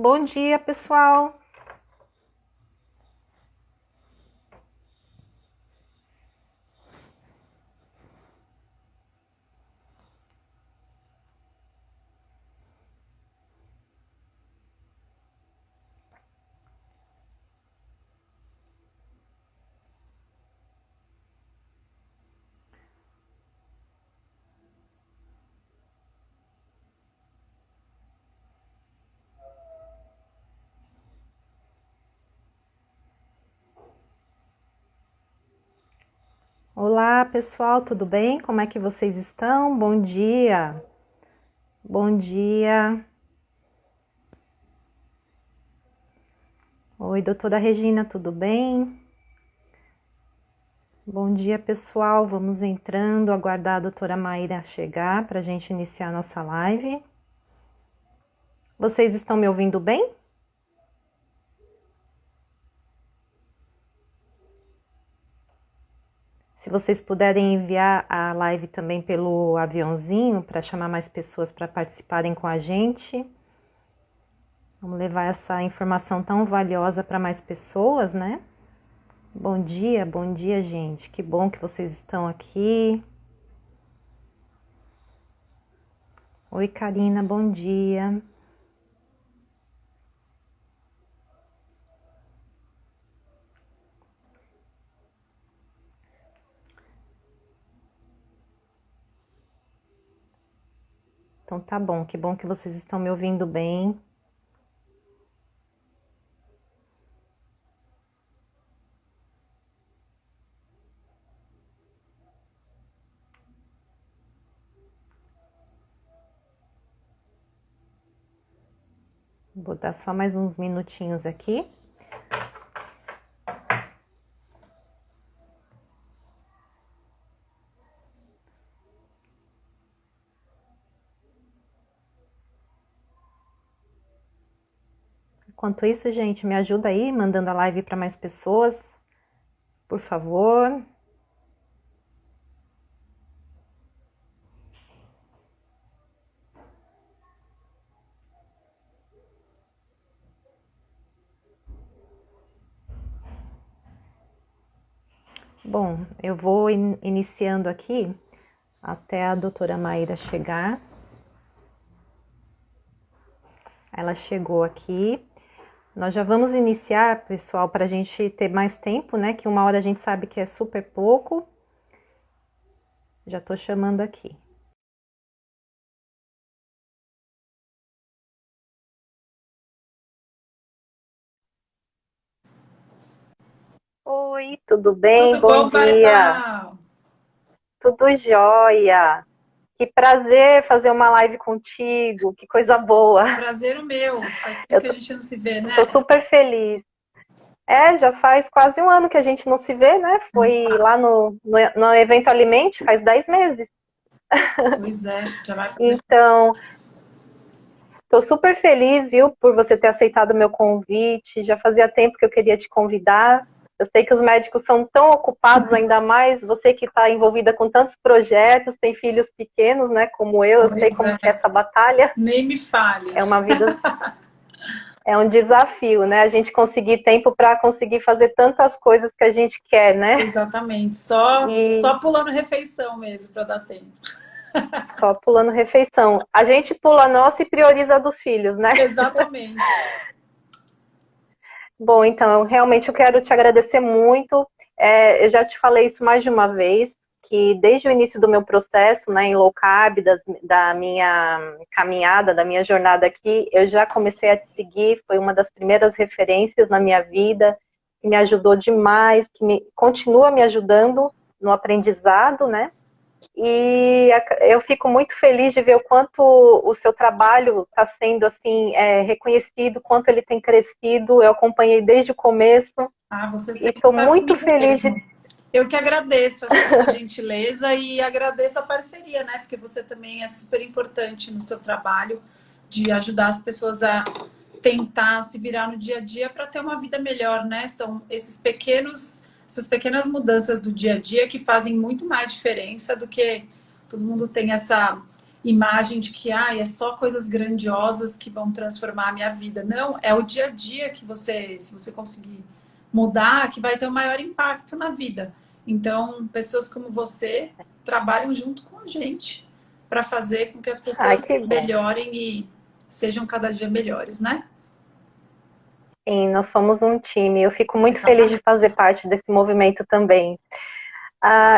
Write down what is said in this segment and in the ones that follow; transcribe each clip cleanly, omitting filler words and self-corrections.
Bom dia, pessoal. Olá, pessoal, tudo bem? Como é que vocês estão? Bom dia. Bom dia. Oi, doutora Regina, tudo bem? Bom dia, pessoal. Vamos entrando, aguardar a doutora Maíra chegar para a gente iniciar a nossa live. Vocês estão me ouvindo bem? Se vocês puderem enviar a live também pelo aviãozinho para chamar mais pessoas para participarem com a gente. Vamos levar essa informação tão valiosa para mais pessoas, né? Bom dia, gente. Que bom que vocês estão aqui. Oi, Karina, bom dia. Então tá bom, que bom que vocês estão me ouvindo bem. Vou dar só mais uns minutinhos aqui. Enquanto isso, gente, me ajuda aí, mandando a live para mais pessoas, por favor. Bom, eu vou iniciando aqui até a doutora Maíra chegar. Ela chegou aqui. Nós já vamos iniciar, pessoal, para a gente ter mais tempo, né? Que 1 hora a gente sabe que é super pouco. Já tô chamando aqui. Oi, tudo bem? Tudo Bom bom, dia. Bárbara? Tudo jóia. Que prazer fazer uma live contigo. Que coisa boa. Prazer o meu. Faz tempo Eu que a gente não se vê, tô né? super feliz. Já faz quase 1 ano que a gente não se vê, né? Foi lá no evento Alimente, faz 10 meses. Pois é, já vai fazer. Então, tô super feliz, viu, por você ter aceitado o meu convite. Já fazia tempo que eu queria te convidar. Eu sei que os médicos são tão ocupados, ainda mais você que está envolvida com tantos projetos, tem filhos pequenos, né, como eu sei Pois como é, que é essa batalha. nem me fale. É uma vida, é um desafio, né? A gente conseguir tempo para conseguir fazer tantas coisas que a gente quer, né? Exatamente. Só E pulando refeição mesmo para dar tempo. só pulando refeição. A gente pula a nossa e prioriza a dos filhos, né? Exatamente. Bom, então, realmente eu quero te agradecer muito. Eu já te falei isso mais de uma vez, que desde o início do meu processo, né, em low carb, da minha caminhada, da minha jornada aqui, eu já comecei a te seguir, foi uma das primeiras referências na minha vida, que me ajudou demais, continua me ajudando no aprendizado, né? E eu fico muito feliz de ver o quanto o seu trabalho está sendo assim reconhecido, quanto ele tem crescido. Eu acompanhei desde o começo Ah, você e sempre estou está muito comigo feliz de. mesmo. Eu que agradeço essa sua gentileza e agradeço a parceria, né? Porque você também é super importante no seu trabalho de ajudar as pessoas a tentar se virar no dia a dia para ter uma vida melhor, né? São essas pequenas mudanças do dia a dia que fazem muito mais diferença do que todo mundo tem essa imagem de que é só coisas grandiosas que vão transformar a minha vida. Não, é o dia a dia que se você conseguir mudar, que vai ter o maior impacto na vida. Então, pessoas como você trabalham junto com a gente para fazer com que as Ai, pessoas que bom. melhorem e sejam cada dia melhores, né? Sim, nós somos um time. Eu fico muito feliz de Exatamente. fazer parte desse movimento também.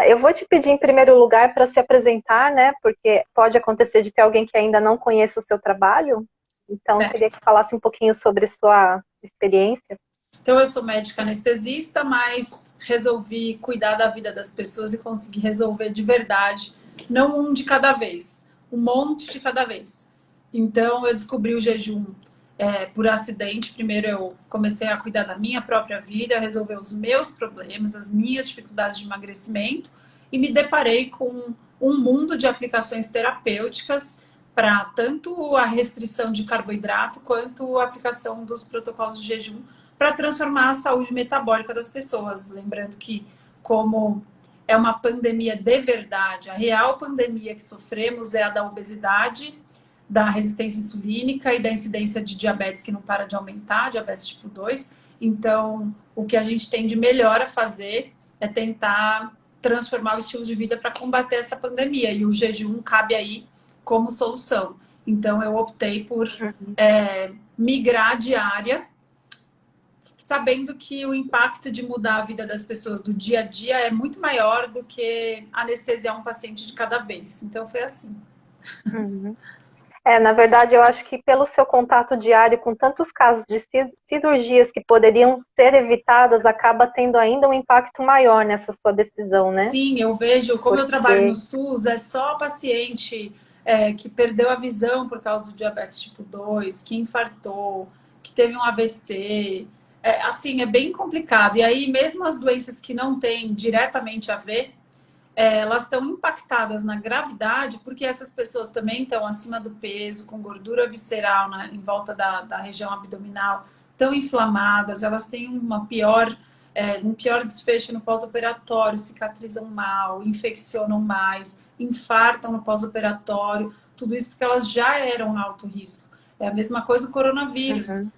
Eu vou te pedir, em primeiro lugar, para se apresentar, né? Porque pode acontecer de ter alguém que ainda não conheça o seu trabalho. Então, eu queria que Certo. falasse um pouquinho sobre sua experiência. Então, eu sou médica anestesista, mas resolvi cuidar da vida das pessoas e conseguir resolver de verdade, não um de cada vez, um monte de cada vez. Então, eu descobri o jejum por acidente. Primeiro, eu comecei a cuidar da minha própria vida, resolver os meus problemas, as minhas dificuldades de emagrecimento, e me deparei com um mundo de aplicações terapêuticas para tanto a restrição de carboidrato quanto a aplicação dos protocolos de jejum para transformar a saúde metabólica das pessoas. Lembrando que, como é uma pandemia de verdade, a real pandemia que sofremos é a da obesidade, da resistência insulínica e da incidência de diabetes que não para de aumentar, diabetes tipo 2. Então, o que a gente tem de melhor a fazer é tentar transformar o estilo de vida para combater essa pandemia. E o jejum cabe aí como solução. Então, eu optei por migrar de área, sabendo que o impacto de mudar a vida das pessoas do dia a dia é muito maior do que anestesiar um paciente de cada vez. Então, foi assim. Uhum. Na verdade, eu acho que pelo seu contato diário com tantos casos de cirurgias que poderiam ser evitadas, acaba tendo ainda um impacto maior nessa sua decisão, né? Sim, eu vejo, como eu trabalho no Porque SUS, é só paciente que perdeu a visão por causa do diabetes tipo 2, que infartou, que teve um AVC. Assim, é bem complicado. E aí, mesmo as doenças que não têm diretamente a ver, elas estão impactadas na gravidade, porque essas pessoas também estão acima do peso, com gordura visceral em volta da região abdominal, estão inflamadas, elas têm um pior desfecho no pós-operatório, cicatrizam mal, infeccionam mais, infartam no pós-operatório, tudo isso porque elas já eram alto risco. É a mesma coisa o coronavírus. uhum,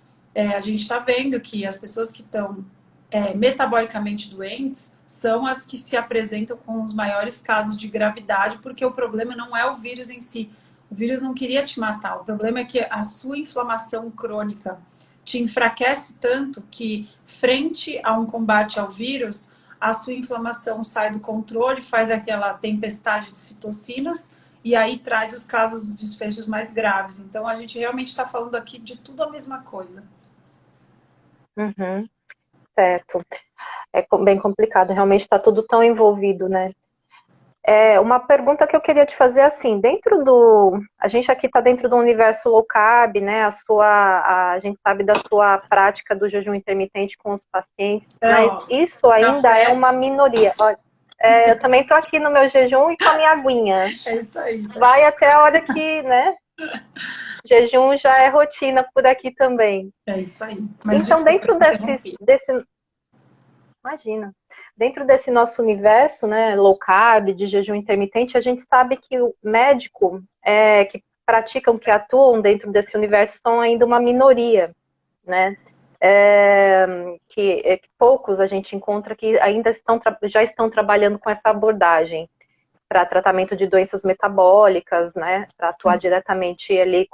A gente está vendo que as pessoas que estão metabolicamente doentes são as que se apresentam com os maiores casos de gravidade, porque o problema não é o vírus em si. O vírus não queria te matar. O problema é que a sua inflamação crônica te enfraquece tanto que, frente a um combate ao vírus, a sua inflamação sai do controle, faz aquela tempestade de citocinas e aí traz os casos de desfechos mais graves. Então, a gente realmente está falando aqui de tudo a mesma coisa. uhum, certo. É bem complicado, realmente está tudo tão envolvido, né? Uma pergunta que eu queria te fazer assim, a gente aqui está dentro do universo low carb, né? A gente sabe da sua prática do jejum intermitente com os pacientes, mas Ó, isso ainda é café, uma minoria. Olha, eu também estou aqui no meu jejum e com a minha aguinha. é isso aí. Vai até a hora que, né? Jejum já é rotina por aqui também. É isso aí. Mas Então, desculpa te interromper. imagina, dentro desse nosso universo, né, low carb, de jejum intermitente, a gente sabe que o médico que praticam, que atuam dentro desse universo são ainda uma minoria, né? Que poucos a gente encontra que ainda já estão trabalhando com essa abordagem para tratamento de doenças metabólicas, né? Para atuar diretamente ali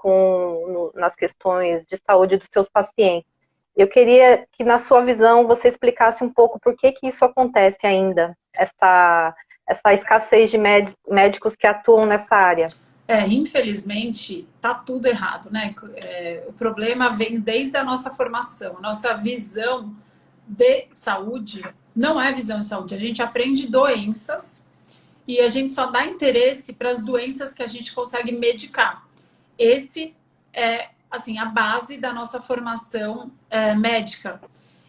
nas questões de saúde dos seus pacientes. Eu queria que, na sua visão, você explicasse um pouco por que isso acontece ainda, essa escassez de médicos que atuam nessa área. Infelizmente, tá tudo errado, né? O problema vem desde a nossa formação, nossa visão de saúde não é visão de saúde. A gente aprende doenças e a gente só dá interesse para as doenças que a gente consegue medicar. Esse é, assim, a base da nossa formação médica.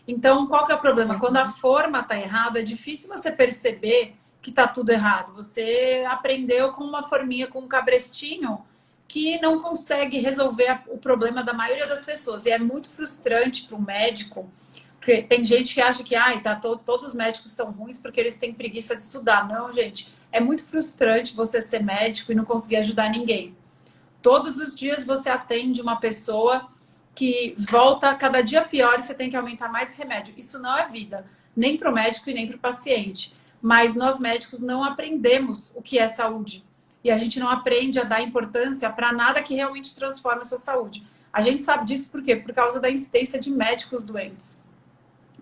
Então, qual que é o problema? Quando a forma está errada, é difícil você perceber que está tudo errado. Você aprendeu com uma forminha, com um cabrestinho, que não consegue resolver o problema da maioria das pessoas. E é muito frustrante para um médico, porque tem gente que acha que todos os médicos são ruins porque eles têm preguiça de estudar. Não, gente. É muito frustrante você ser médico e não conseguir ajudar ninguém. Todos os dias você atende uma pessoa que volta cada dia pior e você tem que aumentar mais remédio. Isso não é vida, nem para o médico e nem para o paciente. Mas nós médicos não aprendemos o que é saúde. E a gente não aprende a dar importância para nada que realmente transforme a sua saúde. A gente sabe disso por quê? Por causa da incidência de médicos doentes.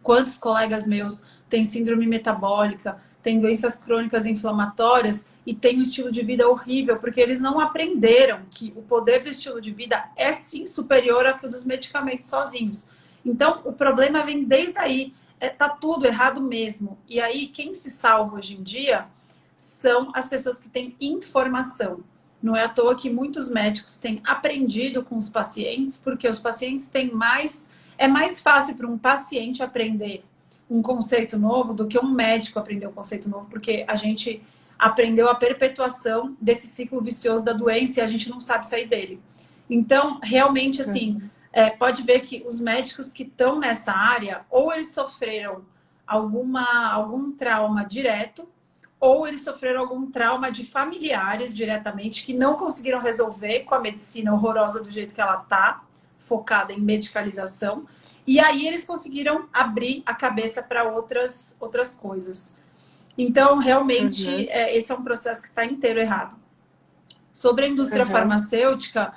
Quantos colegas meus têm síndrome metabólica, têm doenças crônicas inflamatórias e têm um estilo de vida horrível, porque eles não aprenderam que o poder do estilo de vida é sim superior ao que dos medicamentos sozinhos. Então, o problema vem desde aí. Tá tudo errado mesmo. E aí, quem se salva hoje em dia são as pessoas que têm informação. Não é à toa que muitos médicos têm aprendido com os pacientes, porque os pacientes têm mais... É mais fácil para um paciente aprender um conceito novo do que um médico aprender um conceito novo, porque a gente aprendeu a perpetuação desse ciclo vicioso da doença e a gente não sabe sair dele. Então, realmente, assim, pode ver que os médicos que estão nessa área, ou eles sofreram algum trauma direto, ou eles sofreram algum trauma de familiares diretamente que não conseguiram resolver com a medicina horrorosa do jeito que ela está, focada em medicalização, e aí eles conseguiram abrir a cabeça para outras coisas. Então, realmente, esse é um processo que está inteiro errado. Sobre a indústria farmacêutica,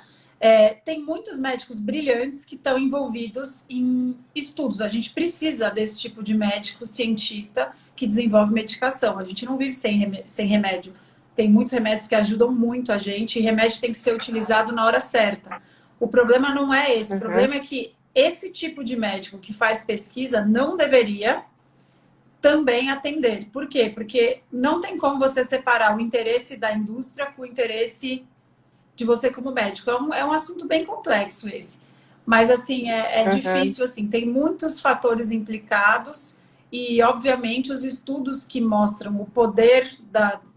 tem muitos médicos brilhantes que estão envolvidos em estudos. A gente precisa desse tipo de médico cientista que desenvolve medicação. A gente não vive sem remédio. Tem muitos remédios que ajudam muito a gente e remédio tem que ser utilizado na hora certa. O problema não é esse. O problema é que esse tipo de médico que faz pesquisa não deveria também atender. Por quê? Porque não tem como você separar o interesse da indústria com o interesse de você como médico. É um assunto bem complexo esse. Mas, assim, é difícil, assim. Tem muitos fatores implicados e, obviamente, os estudos que mostram o poder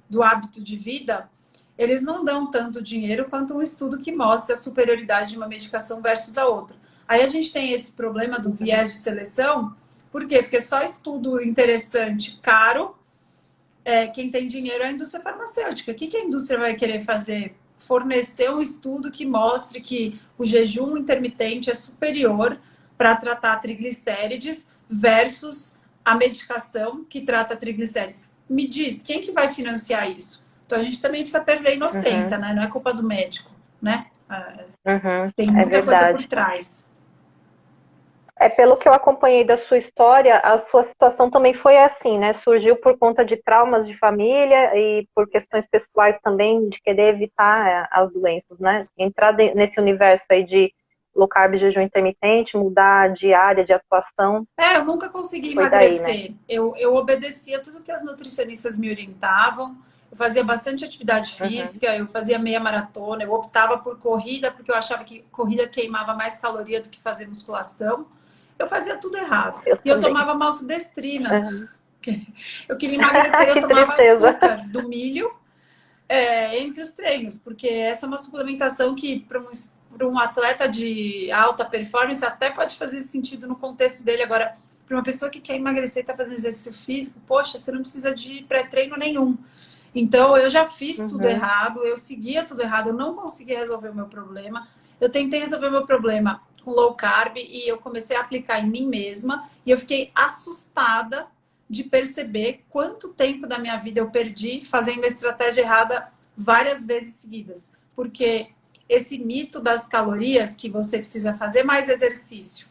do hábito de vida, eles não dão tanto dinheiro quanto um estudo que mostra a superioridade de uma medicação versus a outra. Aí a gente tem esse problema do viés de seleção. Por quê? Porque só estudo interessante, caro, quem tem dinheiro é a indústria farmacêutica. O que a indústria vai querer fazer? Fornecer um estudo que mostre que o jejum intermitente é superior para tratar triglicérides versus a medicação que trata triglicérides. Me diz, quem que vai financiar isso? Então a gente também precisa perder a inocência, né? Não é culpa do médico, né? Tem muita coisa por trás. Pelo que eu acompanhei da sua história, a sua situação também foi assim, né? Surgiu por conta de traumas de família e por questões pessoais também, de querer evitar as doenças, né? Entrar nesse universo aí de low carb, jejum intermitente, mudar de área de atuação. Eu nunca consegui emagrecer. Daí, né? Eu obedecia tudo que as nutricionistas me orientavam. Eu fazia bastante atividade física, eu fazia meia maratona, eu optava por corrida, porque eu achava que corrida queimava mais caloria do que fazer musculação. Eu fazia tudo errado. Eu tomava maltodestrina. Eu queria emagrecer, eu tomava açúcar do milho entre os treinos, porque essa é uma suplementação que, para um atleta de alta performance, até pode fazer sentido no contexto dele. Agora, para uma pessoa que quer emagrecer e está fazendo exercício físico, poxa, você não precisa de pré-treino nenhum. Então, eu já fiz tudo errado, eu seguia tudo errado, eu não conseguia resolver o meu problema. Eu tentei resolver o meu problema com low carb e eu comecei a aplicar em mim mesma e eu fiquei assustada de perceber quanto tempo da minha vida eu perdi fazendo a estratégia errada várias vezes seguidas. Porque esse mito das calorias, que você precisa fazer mais exercício,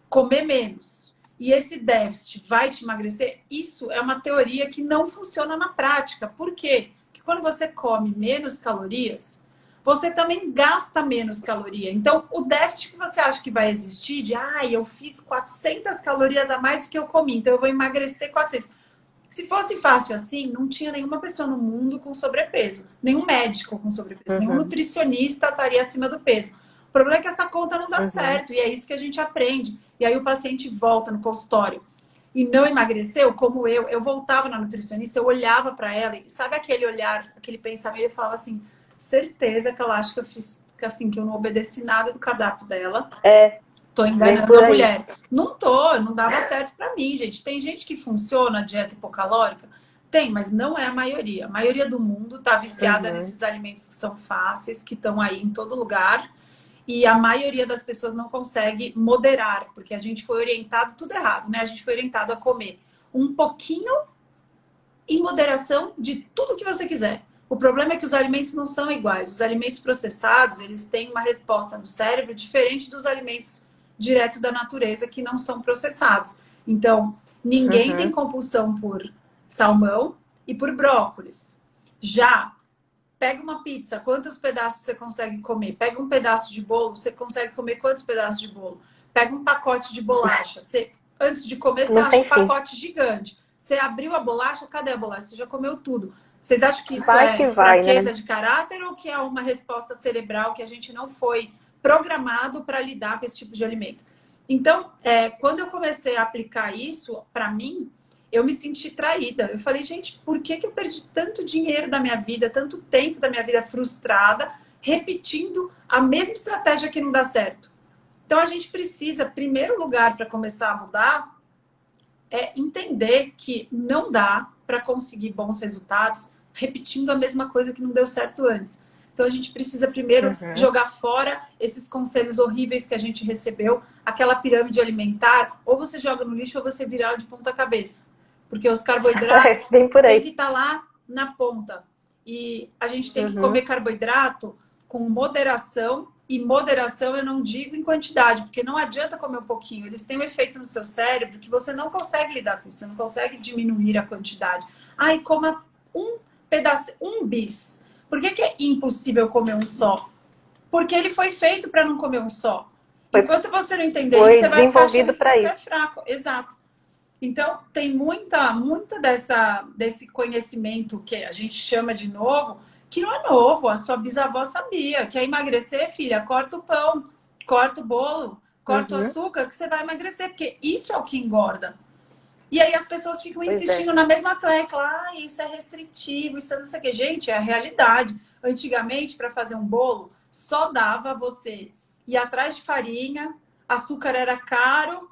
comer menos, e esse déficit vai te emagrecer, isso é uma teoria que não funciona na prática. Por quê? Porque quando você come menos calorias, você também gasta menos caloria. Então, o déficit que você acha que vai existir, de eu fiz 400 calorias a mais do que eu comi, então eu vou emagrecer 400. Se fosse fácil assim, não tinha nenhuma pessoa no mundo com sobrepeso, nenhum médico com sobrepeso, nenhum nutricionista estaria acima do peso. O problema é que essa conta não dá certo, e é isso que a gente aprende. E aí o paciente volta no consultório e não emagreceu, como eu voltava na nutricionista, eu olhava para ela, e sabe aquele olhar, aquele pensamento, eu falava assim, certeza que ela acha que eu fiz, que eu não obedeci nada do cardápio dela. Tô enganando a mulher. Não dava certo pra mim, gente. Tem gente que funciona a dieta hipocalórica, Tem, mas não é a maioria. A maioria do mundo está viciada Uhum. nesses alimentos que são fáceis, que estão aí em todo lugar. E a maioria das pessoas não consegue moderar, porque a gente foi orientado tudo errado, né? A gente foi orientado a comer um pouquinho em moderação de tudo que você quiser. O problema é que os alimentos não são iguais. Os alimentos processados, eles têm uma resposta no cérebro diferente dos alimentos direto da natureza que não são processados. Então, ninguém tem Uhum. compulsão por salmão e por brócolis. Já pega uma pizza, quantos pedaços você consegue comer? Pega um pedaço de bolo, você consegue comer quantos pedaços de bolo? Pega um pacote de bolacha, você, antes de comer, você Não acha tem um fim. pacote gigante. Você abriu a bolacha, cadê a bolacha? Você já comeu tudo. Vocês acham que isso Vai é que vai, né? fraqueza de caráter ou que é uma resposta cerebral que a gente não foi programado para lidar com esse tipo de alimento? Então, quando eu comecei a aplicar isso, para mim, eu me senti traída. Eu falei, gente, por que eu perdi tanto dinheiro da minha vida, tanto tempo da minha vida frustrada, repetindo a mesma estratégia que não dá certo? Então, a gente precisa, primeiro lugar, para começar a mudar, é entender que não dá para conseguir bons resultados repetindo a mesma coisa que não deu certo antes. Então a gente precisa primeiro Uhum. jogar fora esses conselhos horríveis que a gente recebeu, aquela pirâmide alimentar, ou você joga no lixo ou você vira ela de ponta cabeça. Porque os É, carboidratos bem por têm aí. que estar lá na ponta. E a gente tem que comer Uhum. carboidrato com moderação, e moderação eu não digo em quantidade, porque não adianta comer um pouquinho. Eles têm um efeito no seu cérebro que você não consegue lidar com isso, você não consegue diminuir a quantidade. Ai, coma um pedaço, um bis. Por que é impossível comer um só? Porque ele foi feito para não comer um só. Foi, Enquanto você não entender isso, foi você vai ficar achando desenvolvido que para você é isso. fraco. Exato. Então, tem muita desse conhecimento que a gente chama de novo, que não é novo. A sua bisavó sabia. Quer emagrecer, filha? Corta o pão, corta o bolo, corta o Uhum. açúcar, que você vai emagrecer, porque isso é o que engorda. E aí as pessoas ficam Pois é. insistindo na mesma tecla. Ah, isso é restritivo, isso é não sei o que. Gente, é a realidade. Antigamente, para fazer um bolo, só dava você ir atrás de farinha, açúcar era caro,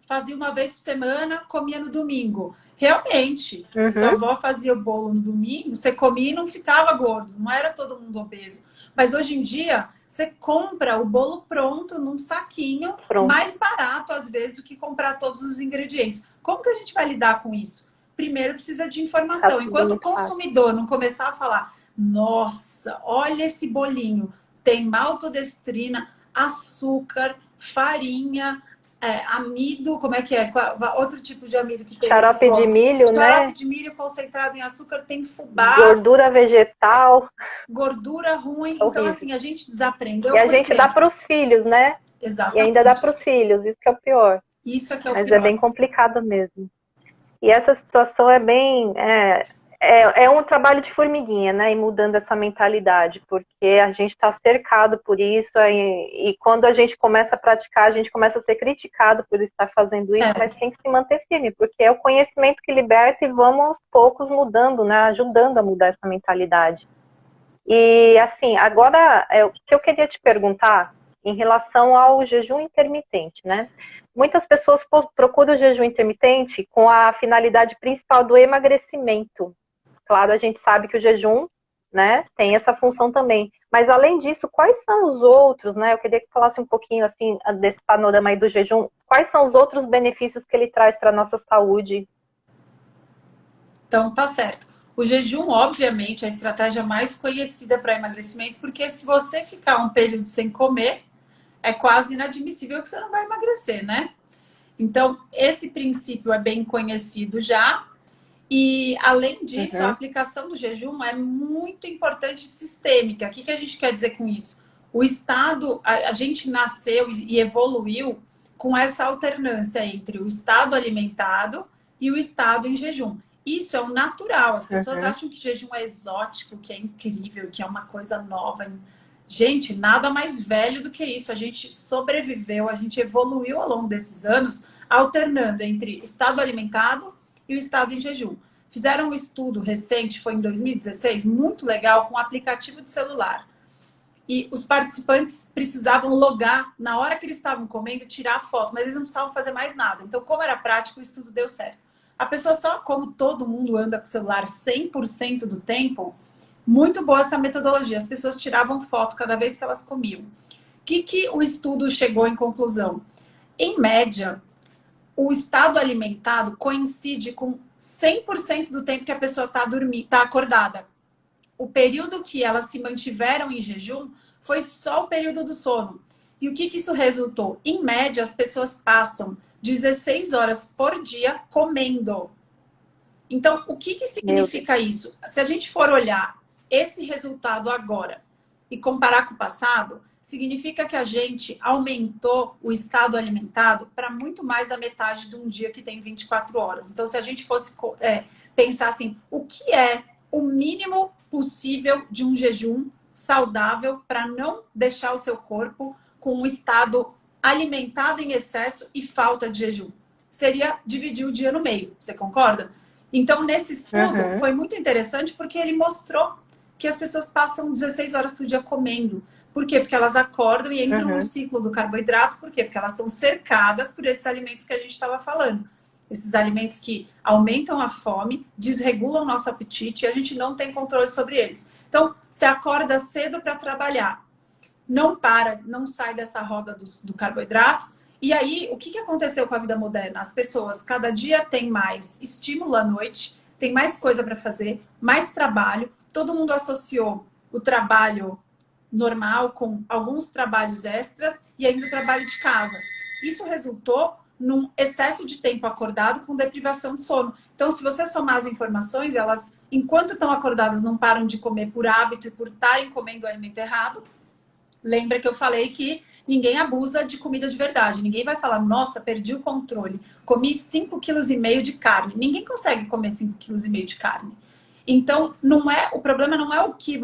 fazia uma vez por semana, comia no domingo. Realmente, tua Uhum. avó fazia o bolo no domingo, você comia e não ficava gordo, não era todo mundo obeso. Mas hoje em dia, você compra o bolo pronto num saquinho, Pronto. mais barato às vezes do que comprar todos os ingredientes. Como que a gente vai lidar com isso? Primeiro precisa de Tá informação. tudo Enquanto o muito fácil. consumidor não começar a falar, nossa, olha esse bolinho, tem maltodestrina, açúcar, farinha, amido, como é que é? Outro tipo de amido que tem nesses Xarope de blocos. milho, Xarope né? de milho concentrado em açúcar, tem fubá, Gordura vegetal. gordura ruim. Então, Horrível. assim, a gente E desaprendeu a por gente dá quê? para os filhos, né? E ainda dá Exatamente. para os filhos, isso que é o pior. Isso é que é o Mas é bem pior. complicado mesmo. E essa situação é bem. É um trabalho de formiguinha, né? E mudando essa mentalidade, porque a gente está cercado por isso, e quando a gente começa a praticar, a gente começa a ser criticado por estar fazendo isso, É, mas tem que se manter firme, porque é o conhecimento que liberta e vamos aos poucos mudando, né? Ajudando a mudar essa mentalidade. E assim, agora o que eu queria te perguntar em relação ao jejum intermitente, né? Muitas pessoas procuram o jejum intermitente com a finalidade principal do emagrecimento. Claro, a gente sabe que o jejum, né, tem essa função também. Mas além disso, quais são os outros, né? Eu queria que falasse um pouquinho assim desse panorama aí do jejum. Quais são os outros benefícios que ele traz para a nossa saúde? então tá certo. O jejum, obviamente, é a estratégia mais conhecida para emagrecimento, porque se você ficar um período sem comer, é quase inadmissível que você não vai emagrecer, né? Então, esse princípio é bem conhecido já. E, além disso, a Uhum, aplicação do jejum é muito importante e sistêmica. O que a gente quer dizer com isso? O estado, a gente nasceu e evoluiu com essa alternância entre o estado alimentado e o estado em jejum. Isso é o natural. As pessoas uhum. acham que jejum é exótico, que é incrível, que é uma coisa nova. Gente, nada mais velho do que isso. A gente sobreviveu, a gente evoluiu ao longo desses anos, alternando entre estado alimentado e o estado em jejum. Fizeram um estudo recente, foi em 2016, muito legal, com um aplicativo de celular. E os participantes precisavam logar na hora que eles estavam comendo, tirar a foto, mas eles não precisavam fazer mais nada. Então, como era prático, o estudo deu certo. A pessoa só, como todo mundo anda com o celular 100% do tempo, muito boa essa metodologia. As pessoas tiravam foto cada vez que elas comiam. O que o estudo chegou em conclusão? Em média, o estado alimentado coincide com 100% do tempo que a pessoa está acordada. O período que elas se mantiveram em jejum foi só o período do sono. E o que isso resultou? Em média, as pessoas passam 16 horas por dia comendo. Então, o que significa isso? Se a gente for olhar esse resultado agora e comparar com o passado, significa que a gente aumentou o estado alimentado para muito mais da metade de um dia que tem 24 horas. Então, se a gente fosse pensar assim, o que é o mínimo possível de um jejum saudável para não deixar o seu corpo com um estado alimentado em excesso e falta de jejum? Seria dividir o dia no meio, você concorda? Então, nesse estudo, foi muito interessante porque ele mostrou que as pessoas passam 16 horas por dia comendo. Por quê? Porque elas acordam e entram no ciclo do carboidrato. Por quê? Porque elas são cercadas por esses alimentos que a gente estava falando. Esses alimentos que aumentam a fome, desregulam o nosso apetite e a gente não tem controle sobre eles. Então, você acorda cedo para trabalhar. Não para, não sai dessa roda do carboidrato. E aí, o que aconteceu com a vida moderna? As pessoas, cada dia tem mais estímulo à noite, tem mais coisa para fazer, mais trabalho. Todo mundo associou o trabalho normal com alguns trabalhos extras e ainda o trabalho de casa. Isso resultou num excesso de tempo acordado com deprivação de sono. Então, se você somar as informações, elas, enquanto estão acordadas, não param de comer por hábito e por estarem comendo o alimento errado. Lembra que eu falei que ninguém abusa de comida de verdade. Ninguém vai falar, nossa, perdi o controle. Comi 5,5 kg de carne. Ninguém consegue comer 5,5 kg de carne. Então, o problema não é o que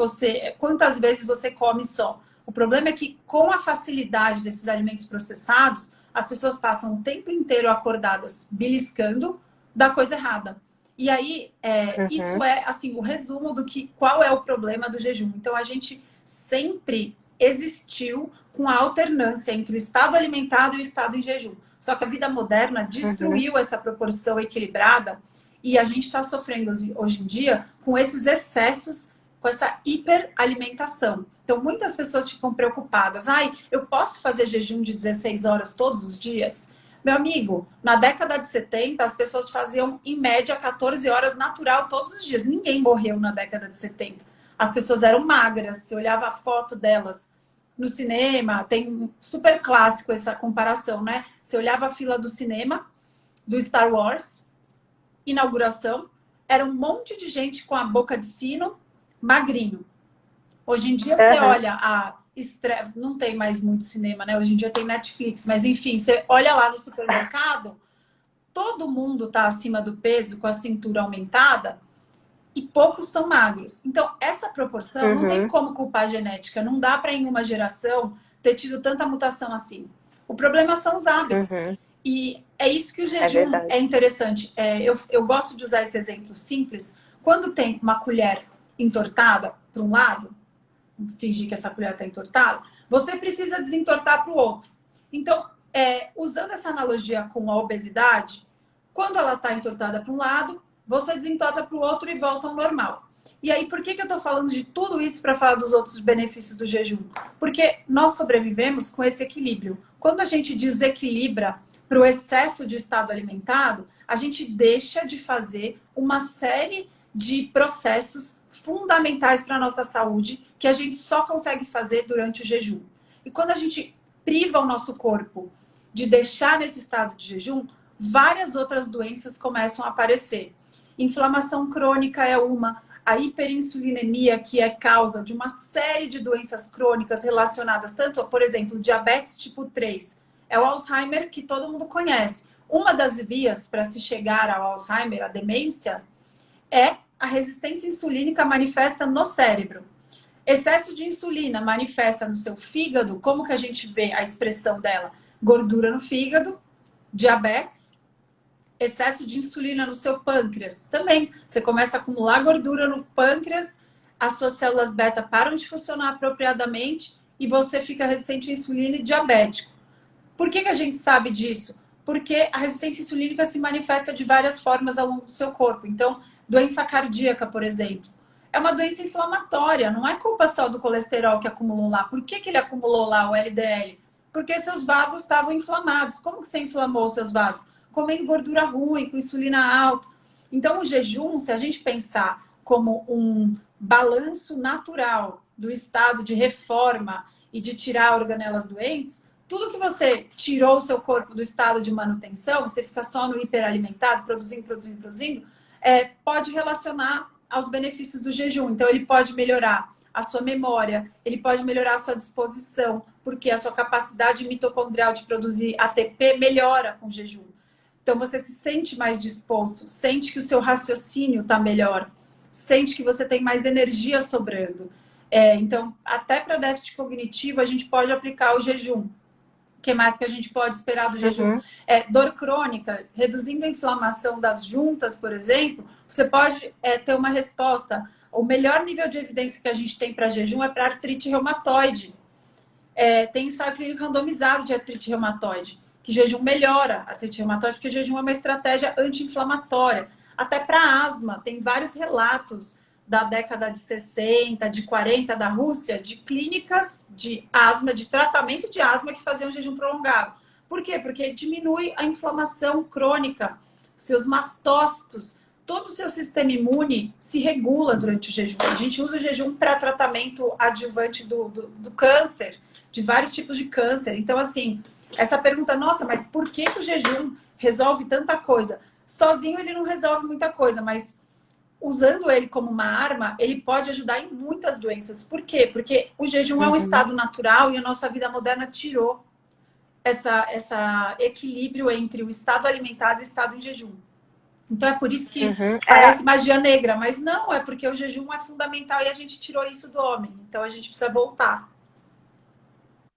quantas vezes você come só. O problema é que, com a facilidade desses alimentos processados, as pessoas passam o tempo inteiro acordadas, beliscando da coisa errada. E aí, isso é assim, o resumo qual é o problema do jejum. Então, a gente sempre existiu com a alternância entre o estado alimentado e o estado em jejum. Só que a vida moderna destruiu essa proporção equilibrada e a gente está sofrendo hoje em dia com esses excessos, com essa hiperalimentação. Então, muitas pessoas ficam preocupadas. Eu posso fazer jejum de 16 horas todos os dias? Meu amigo, na década de 70, as pessoas faziam, em média, 14 horas natural todos os dias. Ninguém morreu na década de 70. As pessoas eram magras. Você olhava a foto delas no cinema, tem um super clássico essa comparação, né? Você olhava a fila do cinema, do Star Wars, inauguração, era um monte de gente com a boca de sino, magrinho. Hoje em dia você olha não tem mais muito cinema, né? Hoje em dia tem Netflix, mas enfim, você olha lá no supermercado, todo mundo tá acima do peso, com a cintura aumentada, e poucos são magros. Então, essa proporção não tem como culpar a genética. Não dá para, em uma geração, ter tido tanta mutação assim. O problema são os hábitos. E é isso que o jejum é interessante. Eu gosto de usar esse exemplo simples. Quando tem uma colher entortada para um lado, fingir que essa colher está entortada, você precisa desentortar para o outro. Então, usando essa analogia com a obesidade, quando ela está entortada para um lado, você desentorta para o outro e volta ao normal. E aí, por que eu estou falando de tudo isso para falar dos outros benefícios do jejum? Porque nós sobrevivemos com esse equilíbrio. Quando a gente desequilibra para o excesso de estado alimentado, a gente deixa de fazer uma série de processos fundamentais para a nossa saúde que a gente só consegue fazer durante o jejum. E quando a gente priva o nosso corpo de deixar nesse estado de jejum, várias outras doenças começam a aparecer. Inflamação crônica é uma, a hiperinsulinemia, que é causa de uma série de doenças crônicas relacionadas tanto, por exemplo, diabetes tipo 3, é o Alzheimer que todo mundo conhece. Uma das vias para se chegar ao Alzheimer, a demência, é a resistência insulínica manifesta no cérebro. Excesso de insulina manifesta no seu fígado. Como que a gente vê a expressão dela? Gordura no fígado, diabetes. Excesso de insulina no seu pâncreas. Também, você começa a acumular gordura no pâncreas, as suas células beta param de funcionar apropriadamente e você fica resistente à insulina e diabético. Por que a gente sabe disso? porque a resistência insulínica se manifesta de várias formas ao longo do seu corpo. Então, doença cardíaca, por exemplo, é uma doença inflamatória, não é culpa só do colesterol que acumulou lá. Por que ele acumulou lá o LDL? Porque seus vasos estavam inflamados. Como que você inflamou os seus vasos? Comendo gordura ruim, com insulina alta. Então, o jejum, se a gente pensar como um balanço natural do estado de reforma e de tirar organelas doentes, tudo que você tirou o seu corpo do estado de manutenção, você fica só no hiperalimentado, produzindo, pode relacionar aos benefícios do jejum. Então, ele pode melhorar a sua memória, ele pode melhorar a sua disposição, porque a sua capacidade mitocondrial de produzir ATP melhora com o jejum. Então, você se sente mais disposto, sente que o seu raciocínio está melhor, sente que você tem mais energia sobrando. Então, até para déficit cognitivo, a gente pode aplicar o jejum. O que mais que a gente pode esperar do jejum? Dor crônica, reduzindo a inflamação das juntas, por exemplo, você pode ter uma resposta. O melhor nível de evidência que a gente tem para jejum é para artrite reumatoide. Tem ensaio clínico randomizado de artrite reumatoide, que jejum melhora a artrite reumatoide, porque jejum é uma estratégia anti-inflamatória. Até para asma, tem vários relatos da década de 60, de 40 da Rússia, de clínicas de asma, de tratamento de asma que faziam jejum prolongado. Por quê? Porque diminui a inflamação crônica, os seus mastócitos, todo o seu sistema imune se regula durante o jejum. A gente usa o jejum para tratamento adjuvante do câncer, de vários tipos de câncer. Então, assim, essa pergunta, nossa, mas por que o jejum resolve tanta coisa? Sozinho ele não resolve muita coisa, mas usando ele como uma arma, ele pode ajudar em muitas doenças. Por quê? Porque o jejum é um estado natural e a nossa vida moderna tirou essa equilíbrio entre o estado alimentado e o estado em jejum. Então é por isso que parece magia negra, mas não, é porque o jejum é fundamental e a gente tirou isso do homem. Então a gente precisa voltar.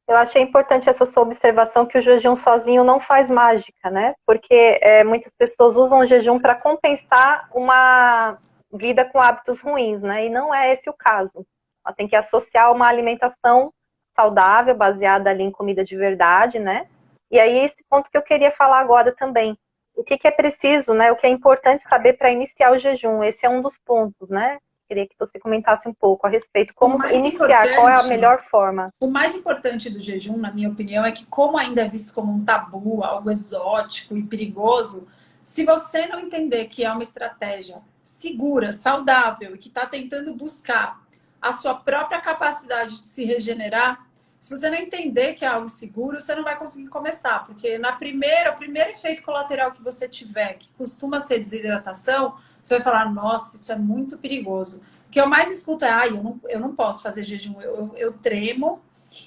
Eu achei importante essa sua observação que o jejum sozinho não faz mágica, né? Porque muitas pessoas usam o jejum para compensar uma vida com hábitos ruins, né? E não é esse o caso. Ela tem que associar uma alimentação saudável, baseada ali em comida de verdade, né? E aí esse ponto que eu queria falar agora também. O que é preciso, né? O que é importante saber para iniciar o jejum? Esse é um dos pontos, né? Queria que você comentasse um pouco a respeito. Como iniciar, qual é a melhor forma? O mais importante do jejum, na minha opinião, é que como ainda é visto como um tabu, algo exótico e perigoso, se você não entender que é uma estratégia segura, saudável e que está tentando buscar a sua própria capacidade de se regenerar, se você não entender que é algo seguro, você não vai conseguir começar, porque o primeiro efeito colateral que você tiver, que costuma ser desidratação, você vai falar, nossa, isso é muito perigoso. O que eu mais escuto é, eu não posso fazer jejum, eu tremo,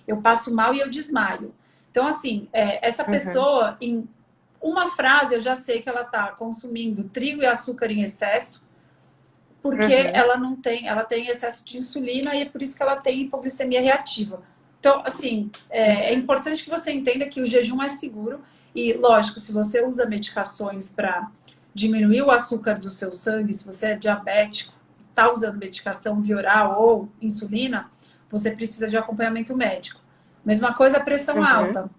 eu passo mal e eu desmaio. Então, assim, essa pessoa, em uma frase, eu já sei que ela está consumindo trigo e açúcar em excesso, porque ela tem excesso de insulina e é por isso que ela tem hipoglicemia reativa. Então, assim, é importante que você entenda que o jejum é seguro e, lógico, se você usa medicações para diminuir o açúcar do seu sangue, se você é diabético, está usando medicação via oral ou insulina, você precisa de acompanhamento médico. Mesma coisa, a pressão alta.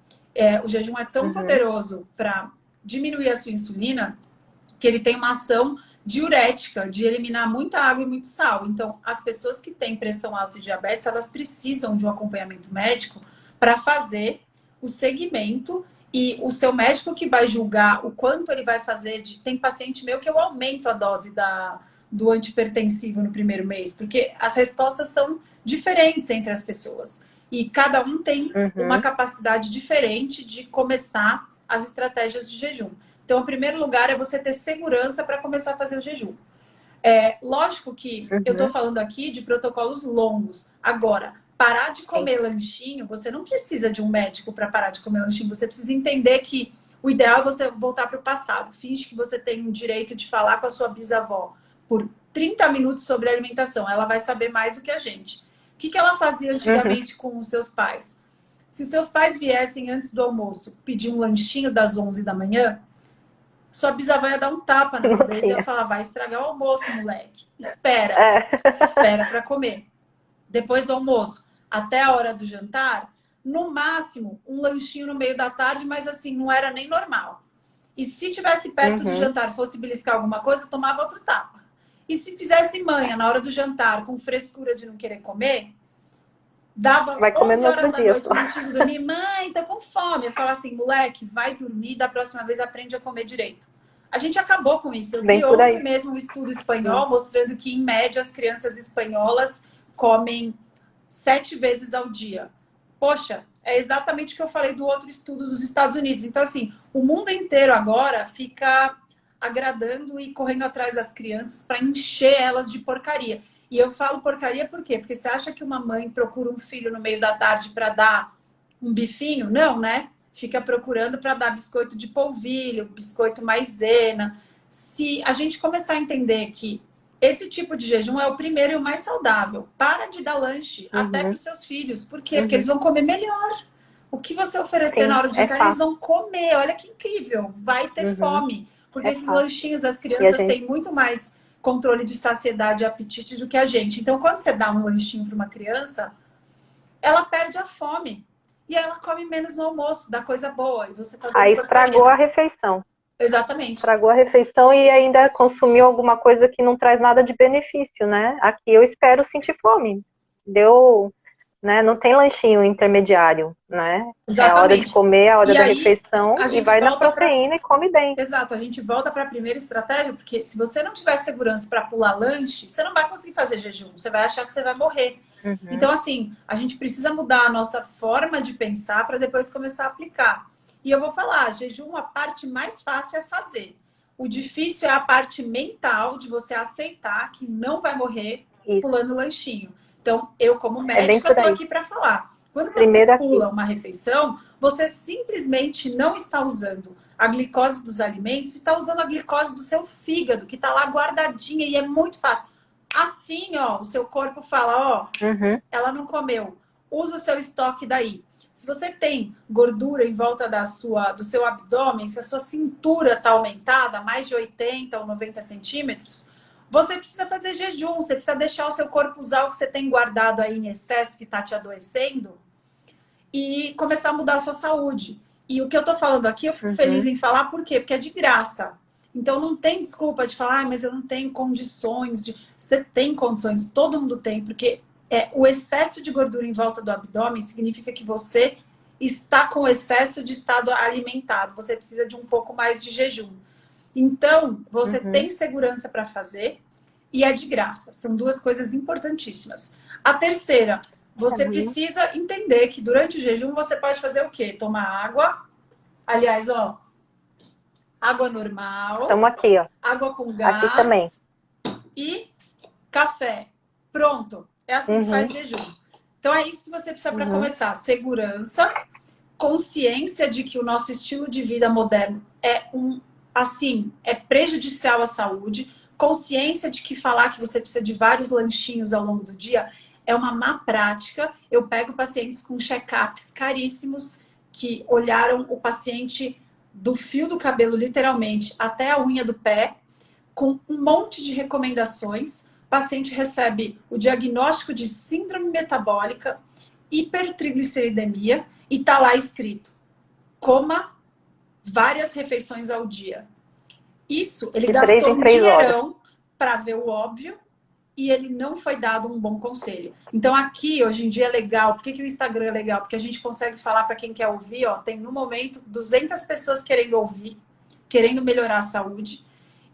O jejum é tão poderoso para diminuir a sua insulina que ele tem uma ação diurética, de eliminar muita água e muito sal. Então, as pessoas que têm pressão alta e diabetes, elas precisam de um acompanhamento médico para fazer o segmento e o seu médico que vai julgar o quanto ele vai fazer. Tem paciente meu que eu aumento a dose do antihipertensivo no primeiro mês, porque as respostas são diferentes entre as pessoas. E cada um tem uma capacidade diferente de começar as estratégias de jejum. Então, o primeiro lugar é você ter segurança para começar a fazer o jejum. Lógico que eu estou falando aqui de protocolos longos. Agora, parar de comer lanchinho, você não precisa de um médico para parar de comer lanchinho. Você precisa entender que o ideal é você voltar para o passado. Finge que você tem o direito de falar com a sua bisavó por 30 minutos sobre alimentação. Ela vai saber mais do que a gente. O que ela fazia antigamente com os seus pais? Se os seus pais viessem antes do almoço pedir um lanchinho das 11 da manhã, sua bisavó ia dar um tapa na cabeça e ia falar, vai estragar o almoço, moleque. Espera para comer. Depois do almoço, até a hora do jantar, no máximo, um lanchinho no meio da tarde, mas assim, não era nem normal. E se tivesse perto do jantar, fosse beliscar alguma coisa, tomava outro tapa. E se fizesse manha na hora do jantar, com frescura de não querer comer, dava Vai comer 11 no horas outro da dia noite, só. não tinha dormir, mãe, tô com fome. Eu falo assim, moleque, vai dormir, da próxima vez aprende a comer direito. A gente acabou com isso. Eu Bem vi por ontem aí. mesmo um estudo espanhol mostrando que, em média, as crianças espanholas comem 7 vezes ao dia. Poxa, é exatamente o que eu falei do outro estudo dos Estados Unidos. Então, assim, o mundo inteiro agora fica agradando e correndo atrás das crianças para encher elas de porcaria. E eu falo porcaria por quê? Porque você acha que uma mãe procura um filho no meio da tarde para dar um bifinho? Não, né? Fica procurando para dar biscoito de polvilho, biscoito maisena. Se a gente começar a entender que esse tipo de jejum é o primeiro e o mais saudável, para de dar lanche até para os seus filhos. Por quê? Porque eles vão comer melhor. O que você oferecer na Sim, hora do é jantar, eles fato. vão comer. Olha que incrível. Vai ter fome. Porque É esses fato. lanchinhos, as E a crianças gente têm muito mais controle de saciedade e apetite do que a gente. Então, quando você dá um lanchinho para uma criança, ela perde a fome. E ela come menos no almoço, dá coisa boa. E você tá dando aí estragou porcaria. a refeição. Exatamente. Estragou a refeição e ainda consumiu alguma coisa que não traz nada de benefício, né? Aqui eu espero sentir fome. Deu, né? Não tem lanchinho intermediário, né? É a hora de Exatamente. comer, a hora E da aí, refeição a e gente vai na volta para proteína e come bem. Exato, a gente volta para a primeira estratégia, porque se você não tiver segurança para pular lanche, você não vai conseguir fazer jejum, você vai achar que você vai morrer. Então, assim, a gente precisa mudar a nossa forma de pensar para depois começar a aplicar. E eu vou falar, jejum, a parte mais fácil é fazer. O difícil é a parte mental de você aceitar que não vai morrer Isso, pulando lanchinho. Então, eu, como é bem médica, por estou aí. aqui para falar. Quando você Primeiro aqui. pula uma refeição, você simplesmente não está usando a glicose dos alimentos e está usando a glicose do seu fígado, que está lá guardadinha e é muito fácil. Assim, ó, o seu corpo fala, ó, ela não comeu. Usa o seu estoque daí. Se você tem gordura em volta do seu abdômen, se a sua cintura está aumentada, mais de 80 ou 90 centímetros, você precisa fazer jejum, você precisa deixar o seu corpo usar o que você tem guardado aí em excesso, que está te adoecendo, e começar a mudar a sua saúde. E o que eu tô falando aqui, eu fico feliz em falar, por quê? Porque é de graça. Então não tem desculpa de falar, mas eu não tenho condições de. Você tem condições, todo mundo tem, porque o excesso de gordura em volta do abdômen significa que você está com excesso de estado alimentado. Você precisa de um pouco mais de jejum. Então, você tem segurança para fazer e é de graça. São duas coisas importantíssimas. A terceira, você precisa entender que durante o jejum você pode fazer o quê? Tomar água. Aliás, ó, água normal. Estamos aqui, ó. Água com Aqui também. gás e café. Pronto. É assim que faz jejum. Então é isso que você precisa para começar. Segurança, consciência de que o nosso estilo de vida moderno é prejudicial à saúde, consciência de que falar que você precisa de vários lanchinhos ao longo do dia é uma má prática. Eu pego pacientes com check-ups caríssimos que olharam o paciente do fio do cabelo, literalmente, até a unha do pé, com um monte de recomendações. O paciente recebe o diagnóstico de síndrome metabólica, hipertrigliceridemia, e tá lá escrito: coma várias refeições ao dia. Isso, ele gastou um dinheirão para ver o óbvio e ele não foi dado um bom conselho. Então aqui, hoje em dia, é legal. Por que o Instagram é legal? Porque a gente consegue falar para quem quer ouvir, ó, tem no momento 200 pessoas querendo ouvir, querendo melhorar a saúde.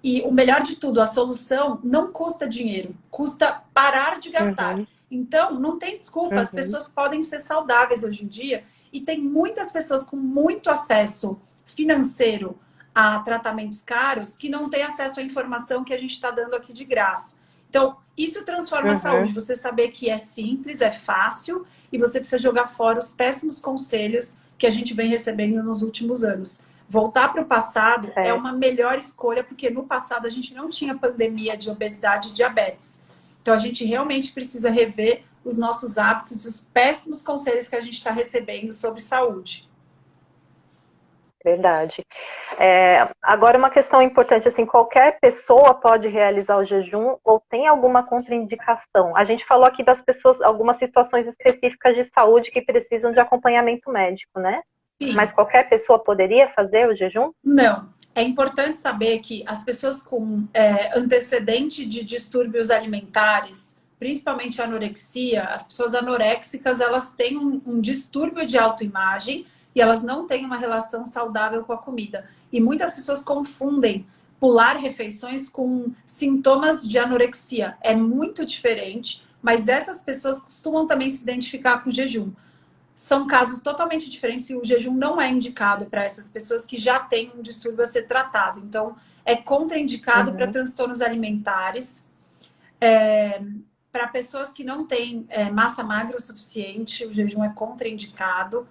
E o melhor de tudo, a solução não custa dinheiro, custa parar de gastar. Então, não tem desculpa, as pessoas podem ser saudáveis hoje em dia e tem muitas pessoas com muito acesso financeiro a tratamentos caros que não têm acesso à informação que a gente está dando aqui de graça. Então, isso transforma a saúde. Você saber que é simples, é fácil e você precisa jogar fora os péssimos conselhos que a gente vem recebendo nos últimos anos. Voltar para o passado é uma melhor escolha, porque no passado a gente não tinha pandemia de obesidade e diabetes. Então, a gente realmente precisa rever os nossos hábitos e os péssimos conselhos que a gente está recebendo sobre saúde. Verdade. Agora, uma questão importante, assim, qualquer pessoa pode realizar o jejum ou tem alguma contraindicação? A gente falou aqui das pessoas, algumas situações específicas de saúde que precisam de acompanhamento médico, né? Sim. Mas qualquer pessoa poderia fazer o jejum? Não. É importante saber que as pessoas com antecedente de distúrbios alimentares, principalmente anorexia, as pessoas anoréxicas, elas têm um distúrbio de autoimagem e elas não têm uma relação saudável com a comida. E muitas pessoas confundem pular refeições com sintomas de anorexia. É muito diferente, mas essas pessoas costumam também se identificar com o jejum. São casos totalmente diferentes e o jejum não é indicado para essas pessoas que já têm um distúrbio a ser tratado. Então, é contraindicado para transtornos alimentares, para pessoas que não têm massa magra o suficiente, o jejum é contraindicado,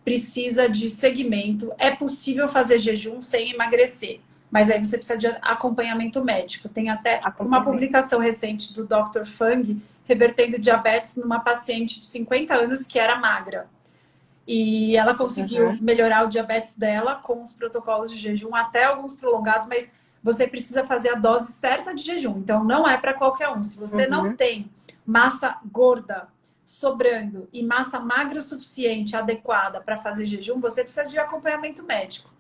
precisa de segmento. É possível fazer jejum sem emagrecer, mas aí você precisa de acompanhamento médico. Tem até uma publicação recente do Dr. Fung revertendo diabetes numa paciente de 50 anos que era magra. E ela conseguiu melhorar o diabetes dela com os protocolos de jejum, até alguns prolongados, mas você precisa fazer a dose certa de jejum. Então, não é para qualquer um. Se você não tem massa gorda sobrando e massa magra o suficiente, adequada para fazer jejum, você precisa de acompanhamento médico.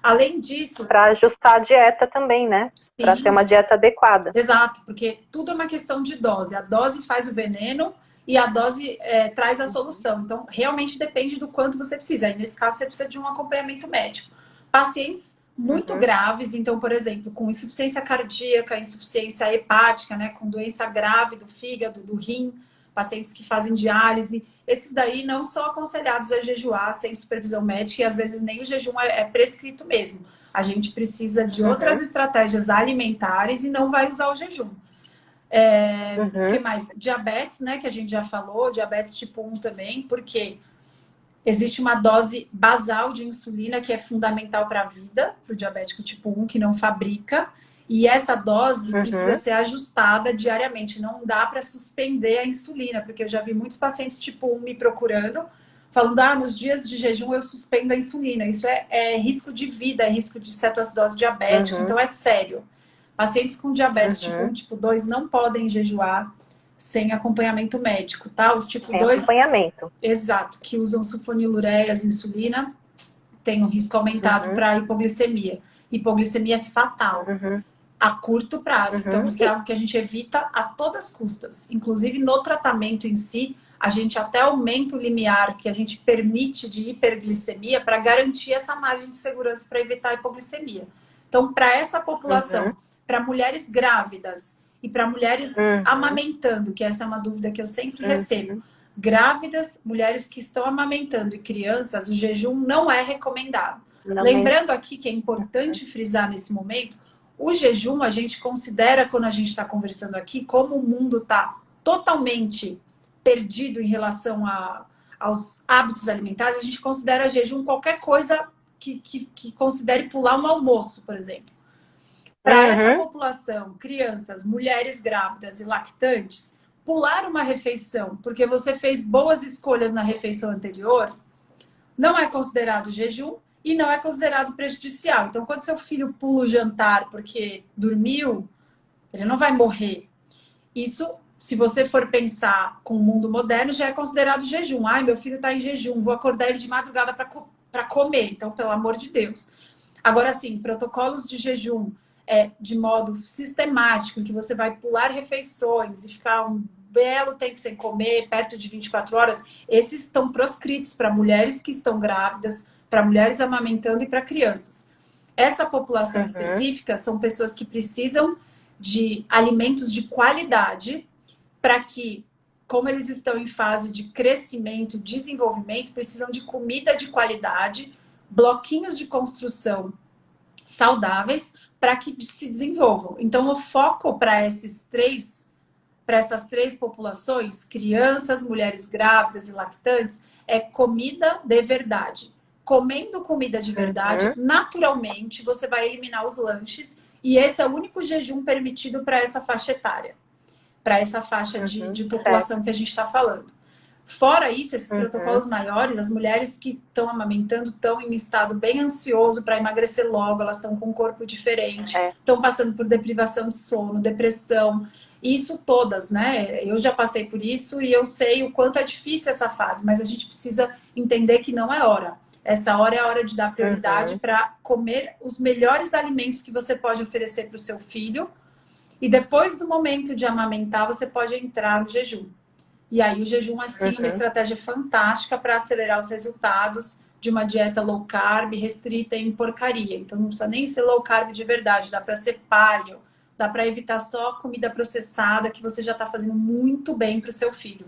Além disso... Para ajustar a dieta também, né? Para ter uma dieta adequada. Exato, porque tudo é uma questão de dose. A dose faz o veneno e a dose traz a solução. Então, realmente depende do quanto você precisa. E nesse caso, você precisa de um acompanhamento médico. Pacientes muito graves, então, por exemplo, com insuficiência cardíaca, insuficiência hepática, né, com doença grave do fígado, do rim, pacientes que fazem diálise, esses daí não são aconselhados a jejuar sem supervisão médica e às vezes nem o jejum é prescrito mesmo. A gente precisa de outras estratégias alimentares e não vai usar o jejum. O que mais? Diabetes, né, que a gente já falou, diabetes tipo 1 também, porque existe uma dose basal de insulina que é fundamental para a vida, para o diabético tipo 1, que não fabrica. E essa dose precisa ser ajustada diariamente. Não dá para suspender a insulina, porque eu já vi muitos pacientes tipo 1 me procurando, falando, nos dias de jejum eu suspendo a insulina. Isso é risco de vida, é risco de cetoacidose diabética, então é sério. Pacientes com diabetes tipo 1, tipo 2 não podem jejuar sem acompanhamento médico, tá? Os tipo 2... acompanhamento. Exato, que usam sulfonilureias, insulina, tem um risco aumentado para hipoglicemia. Hipoglicemia é fatal. A curto prazo. Então, isso é algo que a gente evita a todas as custas. Inclusive, no tratamento em si, a gente até aumenta o limiar que a gente permite de hiperglicemia para garantir essa margem de segurança para evitar a hipoglicemia. Então, para essa população, para mulheres grávidas e para mulheres amamentando, que essa é uma dúvida que eu sempre recebo, grávidas, mulheres que estão amamentando e crianças, o jejum não é recomendado. Lembrando aqui que é importante frisar nesse momento, o jejum a gente considera, quando a gente está conversando aqui, como o mundo está totalmente perdido em relação aos hábitos alimentares, a gente considera jejum qualquer coisa que considere pular um almoço, por exemplo. Para essa população, crianças, mulheres grávidas e lactantes, pular uma refeição porque você fez boas escolhas na refeição anterior não é considerado jejum e não é considerado prejudicial. Então, quando seu filho pula o jantar porque dormiu, ele não vai morrer. Isso, se você for pensar com o mundo moderno, já é considerado jejum. Meu filho está em jejum, vou acordar ele de madrugada para comer. Então, pelo amor de Deus. Agora, sim, protocolos de jejum de modo sistemático, em que você vai pular refeições e ficar um belo tempo sem comer, perto de 24 horas, esses estão proscritos para mulheres que estão grávidas, para mulheres amamentando e para crianças. Essa população específica são pessoas que precisam de alimentos de qualidade para que, como eles estão em fase de crescimento, desenvolvimento, precisam de comida de qualidade, bloquinhos de construção saudáveis para que se desenvolvam. Então, o foco para essas três populações, crianças, mulheres grávidas e lactantes, é comida de verdade. Comendo comida de verdade, naturalmente, você vai eliminar os lanches e esse é o único jejum permitido para essa faixa etária, para essa faixa de população que a gente está falando. Fora isso, esses protocolos maiores, as mulheres que estão amamentando estão em estado bem ansioso para emagrecer logo, elas estão com um corpo diferente, estão passando por deprivação de sono, depressão, isso todas, né? Eu já passei por isso e eu sei o quanto é difícil essa fase, mas a gente precisa entender que não é hora. Essa hora é a hora de dar prioridade para comer os melhores alimentos que você pode oferecer para o seu filho. E depois do momento de amamentar, você pode entrar no jejum. E aí o jejum é sim uma estratégia fantástica para acelerar os resultados de uma dieta low carb, restrita em porcaria. Então não precisa nem ser low carb de verdade, dá para ser paleo, dá para evitar só comida processada, que você já está fazendo muito bem para o seu filho.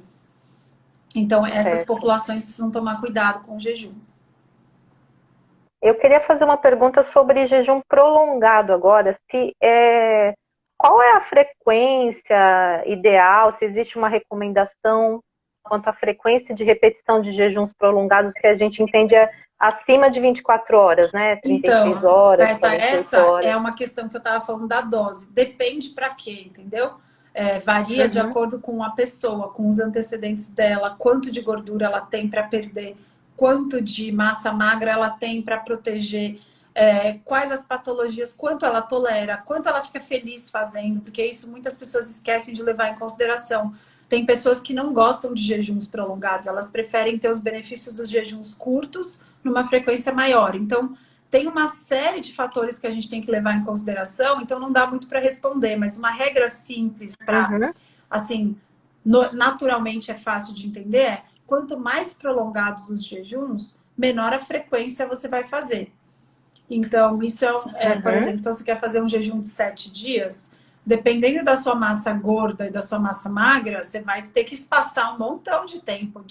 Então essas populações precisam tomar cuidado com o jejum. Eu queria fazer uma pergunta sobre jejum prolongado agora. Qual é a frequência ideal? Se existe uma recomendação quanto à frequência de repetição de jejuns prolongados, que a gente entende acima de 24 horas, né? 36 horas, 48 essa horas. é uma questão que eu estava falando da dose. Depende para quê, entendeu? Varia de acordo com a pessoa, com os antecedentes dela, quanto de gordura ela tem para perder, quanto de massa magra ela tem para proteger, quais as patologias, quanto ela tolera, quanto ela fica feliz fazendo, porque isso muitas pessoas esquecem de levar em consideração. Tem pessoas que não gostam de jejuns prolongados, elas preferem ter os benefícios dos jejuns curtos numa frequência maior. Então, tem uma série de fatores que a gente tem que levar em consideração, então não dá muito para responder, mas uma regra simples para, assim, naturalmente é fácil de entender é: quanto mais prolongados os jejuns, menor a frequência você vai fazer. Então, isso por exemplo, então você quer fazer um jejum de 7 dias, dependendo da sua massa gorda e da sua massa magra, você vai ter que espaçar um montão de tempo,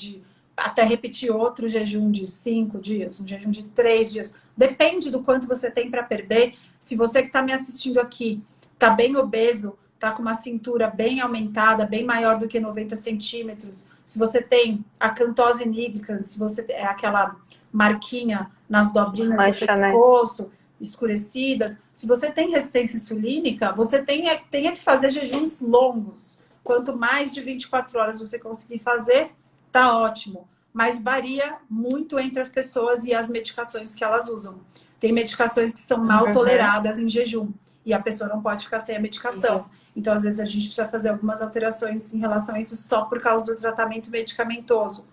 até repetir outro jejum de 5 dias, um jejum de 3 dias. Depende do quanto você tem para perder. Se você que está me assistindo aqui está bem obeso, está com uma cintura bem aumentada, bem maior do que 90 centímetros, se você tem acantose nigricans, se você é aquela marquinha nas dobrinhas do pescoço, escurecidas, se você tem resistência insulínica, você tem que fazer jejuns longos. Quanto mais de 24 horas você conseguir fazer, tá ótimo. Mas varia muito entre as pessoas e as medicações que elas usam. Tem medicações que são mal toleradas em jejum e a pessoa não pode ficar sem a medicação. Então, às vezes, a gente precisa fazer algumas alterações em relação a isso só por causa do tratamento medicamentoso.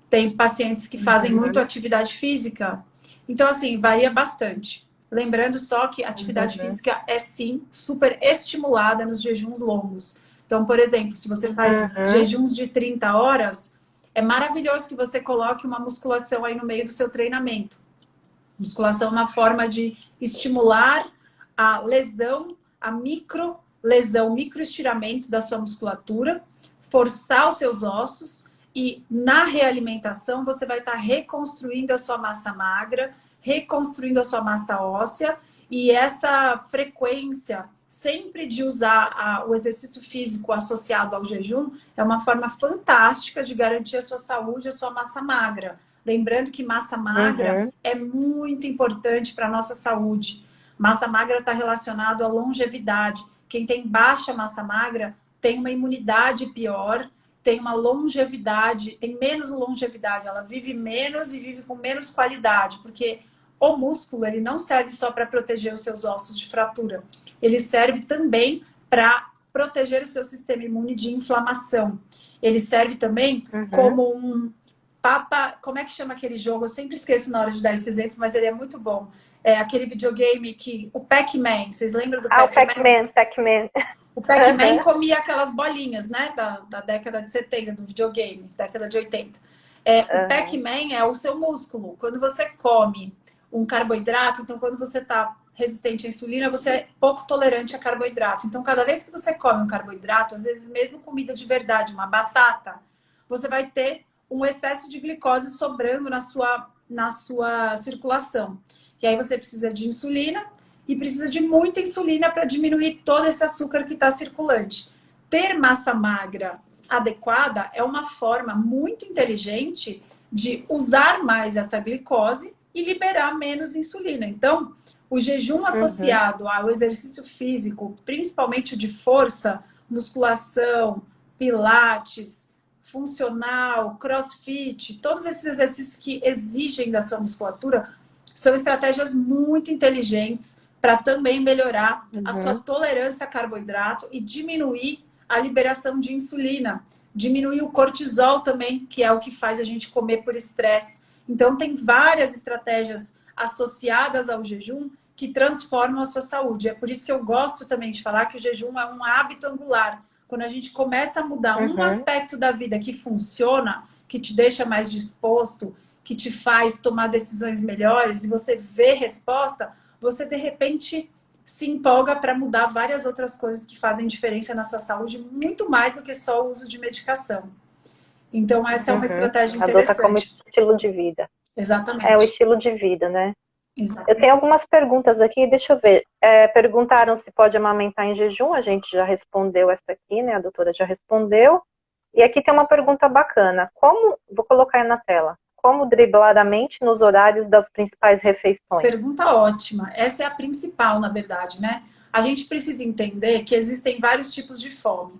Tem pacientes que fazem muito atividade física. Então, assim, varia bastante. Lembrando só que a atividade física é, sim, super estimulada nos jejuns longos. Então, por exemplo, se você faz jejuns de 30 horas, é maravilhoso que você coloque uma musculação aí no meio do seu treinamento. Musculação é uma forma de estimular a lesão, a microlesão, microestiramento da sua musculatura, forçar os seus ossos e na realimentação você vai estar reconstruindo a sua massa magra, reconstruindo a sua massa óssea, e essa frequência sempre de usar o exercício físico associado ao jejum é uma forma fantástica de garantir a sua saúde, a sua massa magra. Lembrando que massa magra é muito importante para a nossa saúde. Massa magra está relacionado à longevidade. Quem tem baixa massa magra tem uma imunidade pior, tem uma longevidade, tem menos longevidade, ela vive menos e vive com menos qualidade, porque o músculo ele não serve só para proteger os seus ossos de fratura, ele serve também para proteger o seu sistema imune de inflamação. Ele serve também como um como é que chama aquele jogo? Eu sempre esqueço na hora de dar esse exemplo, mas ele é muito bom. É aquele videogame o Pac-Man, vocês lembram do Pac-Man? O Pac-Man comia aquelas bolinhas, né? Da década de 70, do videogame, década de 80. O Pac-Man é o seu músculo. Quando você come um carboidrato, então quando você está resistente à insulina, você é pouco tolerante a carboidrato. Então, cada vez que você come um carboidrato, às vezes mesmo comida de verdade, uma batata, você vai ter um excesso de glicose sobrando na sua circulação. E aí você precisa de insulina e precisa de muita insulina para diminuir todo esse açúcar que está circulante. Ter massa magra adequada é uma forma muito inteligente de usar mais essa glicose e liberar menos insulina. Então, o jejum associado ao exercício físico, principalmente de força, musculação, pilates, funcional, crossfit, todos esses exercícios que exigem da sua musculatura, são estratégias muito inteligentes para também melhorar a sua tolerância a carboidrato e diminuir a liberação de insulina, diminuir o cortisol também, que é o que faz a gente comer por estresse. Então, tem várias estratégias associadas ao jejum que transformam a sua saúde. É por isso que eu gosto também de falar que o jejum é um hábito angular. Quando a gente começa a mudar um aspecto da vida que funciona, que te deixa mais disposto, que te faz tomar decisões melhores e você vê resposta, você de repente se empolga para mudar várias outras coisas que fazem diferença na sua saúde, muito mais do que só o uso de medicação. Então, essa é uma estratégia Adota como interessante. estilo de vida. Exatamente. É o estilo de vida, né? Exatamente. Eu tenho algumas perguntas aqui, deixa eu ver. Perguntaram se pode amamentar em jejum, a gente já respondeu essa aqui, né? A doutora já respondeu. E aqui tem uma pergunta bacana. Vou colocar aí na tela. Como driblar a mente nos horários das principais refeições? Pergunta ótima. Essa é a principal, na verdade, né? A gente precisa entender que existem vários tipos de fome.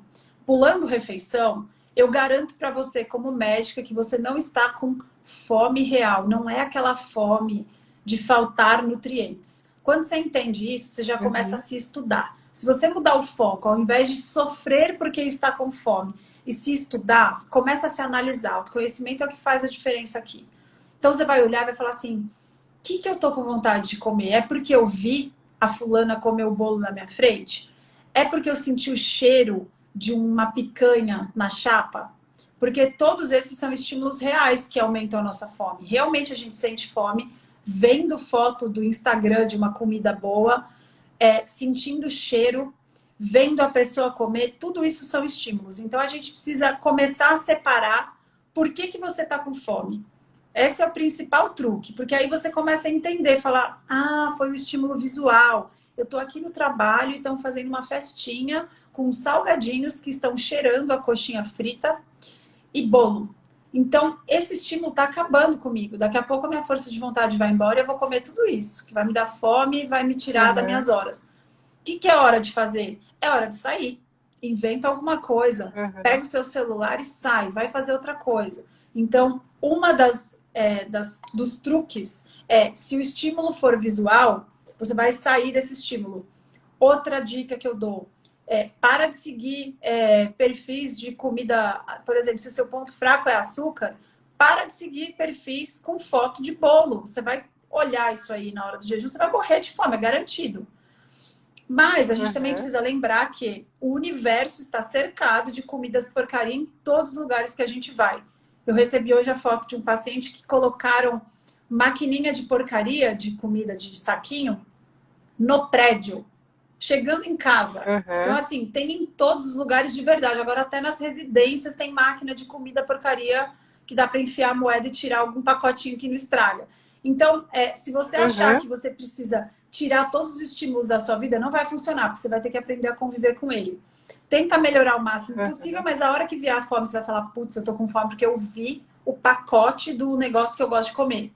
Pulando refeição, eu garanto para você, como médica, que você não está com fome real. Não é aquela fome de faltar nutrientes. Quando você entende isso, você já começa a se estudar. Se você mudar o foco, ao invés de sofrer porque está com fome e se estudar, começa a se analisar. O autoconhecimento é o que faz a diferença aqui. Então você vai olhar e vai falar assim: o que eu tô com vontade de comer? É porque eu vi a fulana comer o bolo na minha frente? É porque eu senti o cheiro de uma picanha na chapa? Porque todos esses são estímulos reais que aumentam a nossa fome. Realmente a gente sente fome vendo foto do Instagram de uma comida boa, sentindo cheiro, vendo a pessoa comer. Tudo isso são estímulos. Então a gente precisa começar a separar por que você está com fome. Esse é o principal truque, porque aí você começa a entender, falar: ah, foi um estímulo visual. Eu estou aqui no trabalho e estão fazendo uma festinha com salgadinhos que estão cheirando a coxinha frita e bolo. Então, esse estímulo está acabando comigo. Daqui a pouco a minha força de vontade vai embora e eu vou comer tudo isso, que vai me dar fome e vai me tirar das minhas horas. O que é hora de fazer? É hora de sair. Inventa alguma coisa. Pega o seu celular e sai. Vai fazer outra coisa. Então, uma dos truques é, se o estímulo for visual, você vai sair desse estímulo. Outra dica que eu dou: para de seguir perfis de comida. Por exemplo, se o seu ponto fraco é açúcar, para de seguir perfis com foto de bolo. Você vai olhar isso aí na hora do jejum, você vai morrer de fome, é garantido. Mas a gente também precisa lembrar que o universo está cercado de comidas porcaria em todos os lugares que a gente vai. Eu recebi hoje a foto de um paciente que colocaram maquininha de porcaria, de comida de saquinho, no prédio, chegando em casa. Então, assim, tem em todos os lugares de verdade. Agora, até nas residências tem máquina de comida porcaria que dá para enfiar a moeda e tirar algum pacotinho que não estraga. Então, se você achar que você precisa tirar todos os estímulos da sua vida, não vai funcionar, porque você vai ter que aprender a conviver com ele. Tenta melhorar o máximo possível, mas a hora que vier a fome, você vai falar: putz, eu tô com fome porque eu vi o pacote do negócio que eu gosto de comer.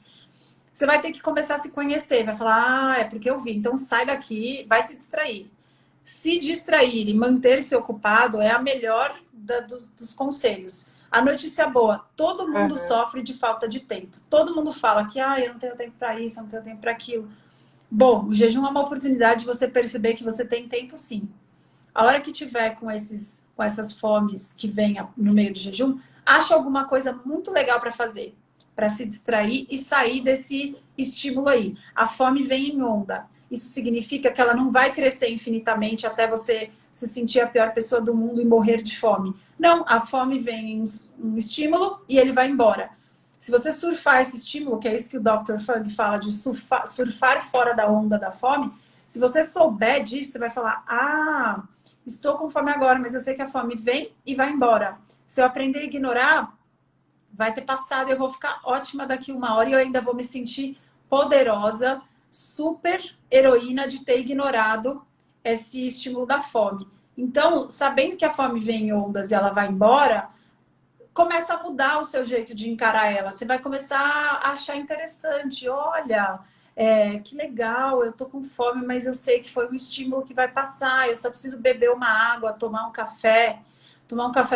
Você vai ter que começar a se conhecer, vai falar: ah, é porque eu vi. Então sai daqui, vai se distrair. Se distrair e manter-se ocupado é a melhor dos conselhos. A notícia boa: todo mundo sofre de falta de tempo. Todo mundo fala que eu não tenho tempo para isso, eu não tenho tempo para aquilo. Bom, o jejum é uma oportunidade de você perceber que você tem tempo, sim. A hora que tiver com essas fomes que vem no meio do jejum, acha alguma coisa muito legal para fazer, para se distrair e sair desse estímulo aí. A fome vem em onda. Isso significa que ela não vai crescer infinitamente até você se sentir a pior pessoa do mundo e morrer de fome. Não, a fome vem em um estímulo e ele vai embora. Se você surfar esse estímulo, que é isso que o Dr. Fung fala de surfar fora da onda da fome, se você souber disso, você vai falar: ah, estou com fome agora, mas eu sei que a fome vem e vai embora. Se eu aprender a ignorar, vai ter passado e eu vou ficar ótima daqui 1 hora e eu ainda vou me sentir poderosa, super heroína de ter ignorado esse estímulo da fome. Então, sabendo que a fome vem em ondas e ela vai embora, começa a mudar o seu jeito de encarar ela. Você vai começar a achar interessante. Olha, que legal, eu tô com fome, mas eu sei que foi um estímulo que vai passar. Eu só preciso beber uma água, tomar um café,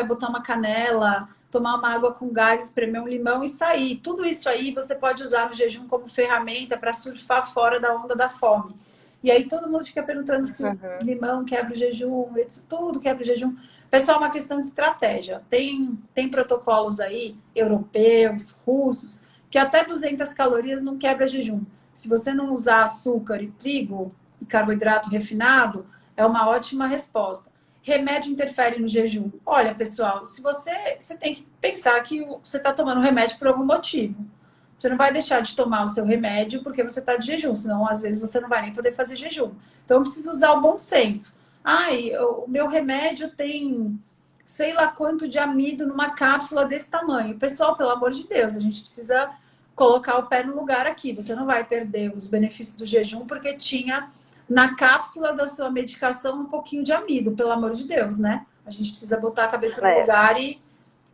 botar uma canela, tomar uma água com gás, espremer um limão e sair. Tudo isso aí você pode usar no jejum como ferramenta para surfar fora da onda da fome. E aí todo mundo fica perguntando se o limão quebra o jejum, tudo quebra o jejum. Pessoal, é uma questão de estratégia. Tem protocolos aí, europeus, russos, que até 200 calorias não quebra jejum. Se você não usar açúcar e trigo e carboidrato refinado, é uma ótima resposta. Remédio interfere no jejum? Olha, pessoal, se você tem que pensar que você está tomando remédio por algum motivo. Você não vai deixar de tomar o seu remédio porque você está de jejum, senão às vezes você não vai nem poder fazer jejum. Então, precisa usar o bom senso. Ai, o meu remédio tem sei lá quanto de amido numa cápsula desse tamanho. Pessoal, pelo amor de Deus, a gente precisa colocar o pé no lugar aqui. Você não vai perder os benefícios do jejum porque tinha na cápsula da sua medicação um pouquinho de amido, pelo amor de Deus, né? A gente precisa botar a cabeça no lugar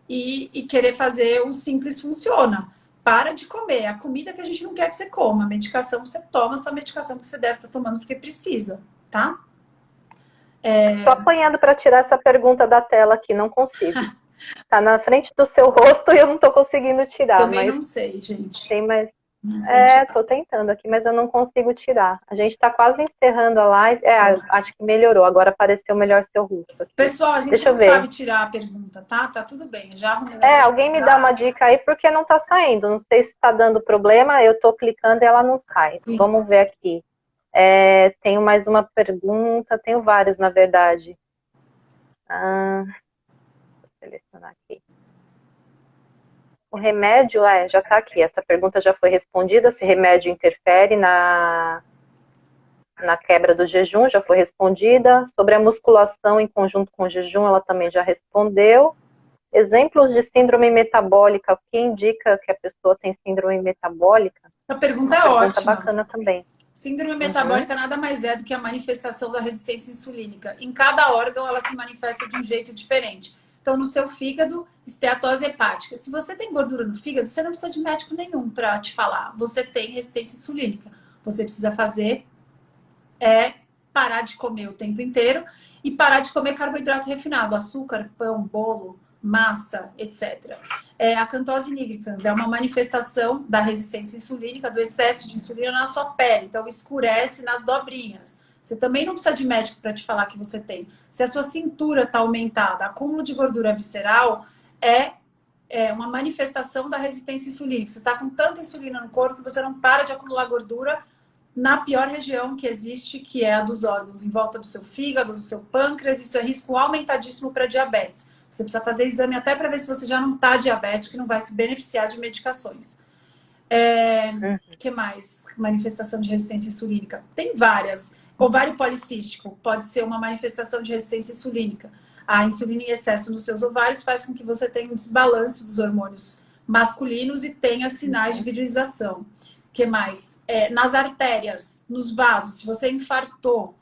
e querer fazer o simples funciona. Para de comer. A comida que a gente não quer que você coma. A medicação, você toma a sua medicação que você deve estar tomando porque precisa, tá? Tô apanhando para tirar essa pergunta da tela aqui, não consigo. Tá na frente do seu rosto e eu não tô conseguindo tirar. Também mas não sei, gente. tem mais... Não sei tirar. tô tentando aqui, mas eu não consigo tirar. A gente tá quase encerrando a live. Acho que melhorou. Agora apareceu melhor seu rosto aqui. Pessoal, a gente não sabe tirar a pergunta, tá? Tá tudo bem. Eu já arrumei. Alguém me dá uma dica aí, porque não tá saindo. Não sei se tá dando problema. Eu tô clicando e ela não sai. Isso. Vamos ver aqui. Tenho mais uma pergunta. Tenho várias, na verdade. Vou selecionar aqui. O remédio, já está aqui. Essa pergunta já foi respondida. Se remédio interfere na quebra do jejum, já foi respondida. Sobre a musculação em conjunto com o jejum, ela também já respondeu. Exemplos de síndrome metabólica, o que indica que a pessoa tem síndrome metabólica? Essa pergunta é ótima. Pergunta bacana também. Síndrome metabólica nada mais é do que a manifestação da resistência insulínica. Em cada órgão, ela se manifesta de um jeito diferente. Então, no seu fígado, esteatose hepática. Se você tem gordura no fígado, você não precisa de médico nenhum para te falar. Você tem resistência insulínica. Você precisa fazer parar de comer o tempo inteiro e parar de comer carboidrato refinado, açúcar, pão, bolo, massa, etc. A acantose nigricans é uma manifestação da resistência insulínica, do excesso de insulina na sua pele. Então, escurece nas dobrinhas. Você também não precisa de médico para te falar que você tem. Se a sua cintura está aumentada, acúmulo de gordura visceral é uma manifestação da resistência insulínica. Você está com tanta insulina no corpo que você não para de acumular gordura na pior região que existe, que é a dos órgãos, em volta do seu fígado, do seu pâncreas. Isso é risco aumentadíssimo para diabetes. Você precisa fazer exame até para ver se você já não está diabético e não vai se beneficiar de medicações. Que mais? Manifestação de resistência insulínica. Tem várias. Ovário policístico pode ser uma manifestação de resistência insulínica. A insulina em excesso nos seus ovários faz com que você tenha um desbalanço dos hormônios masculinos e tenha sinais de virilização. O que mais? Nas artérias, nos vasos, se você infartou,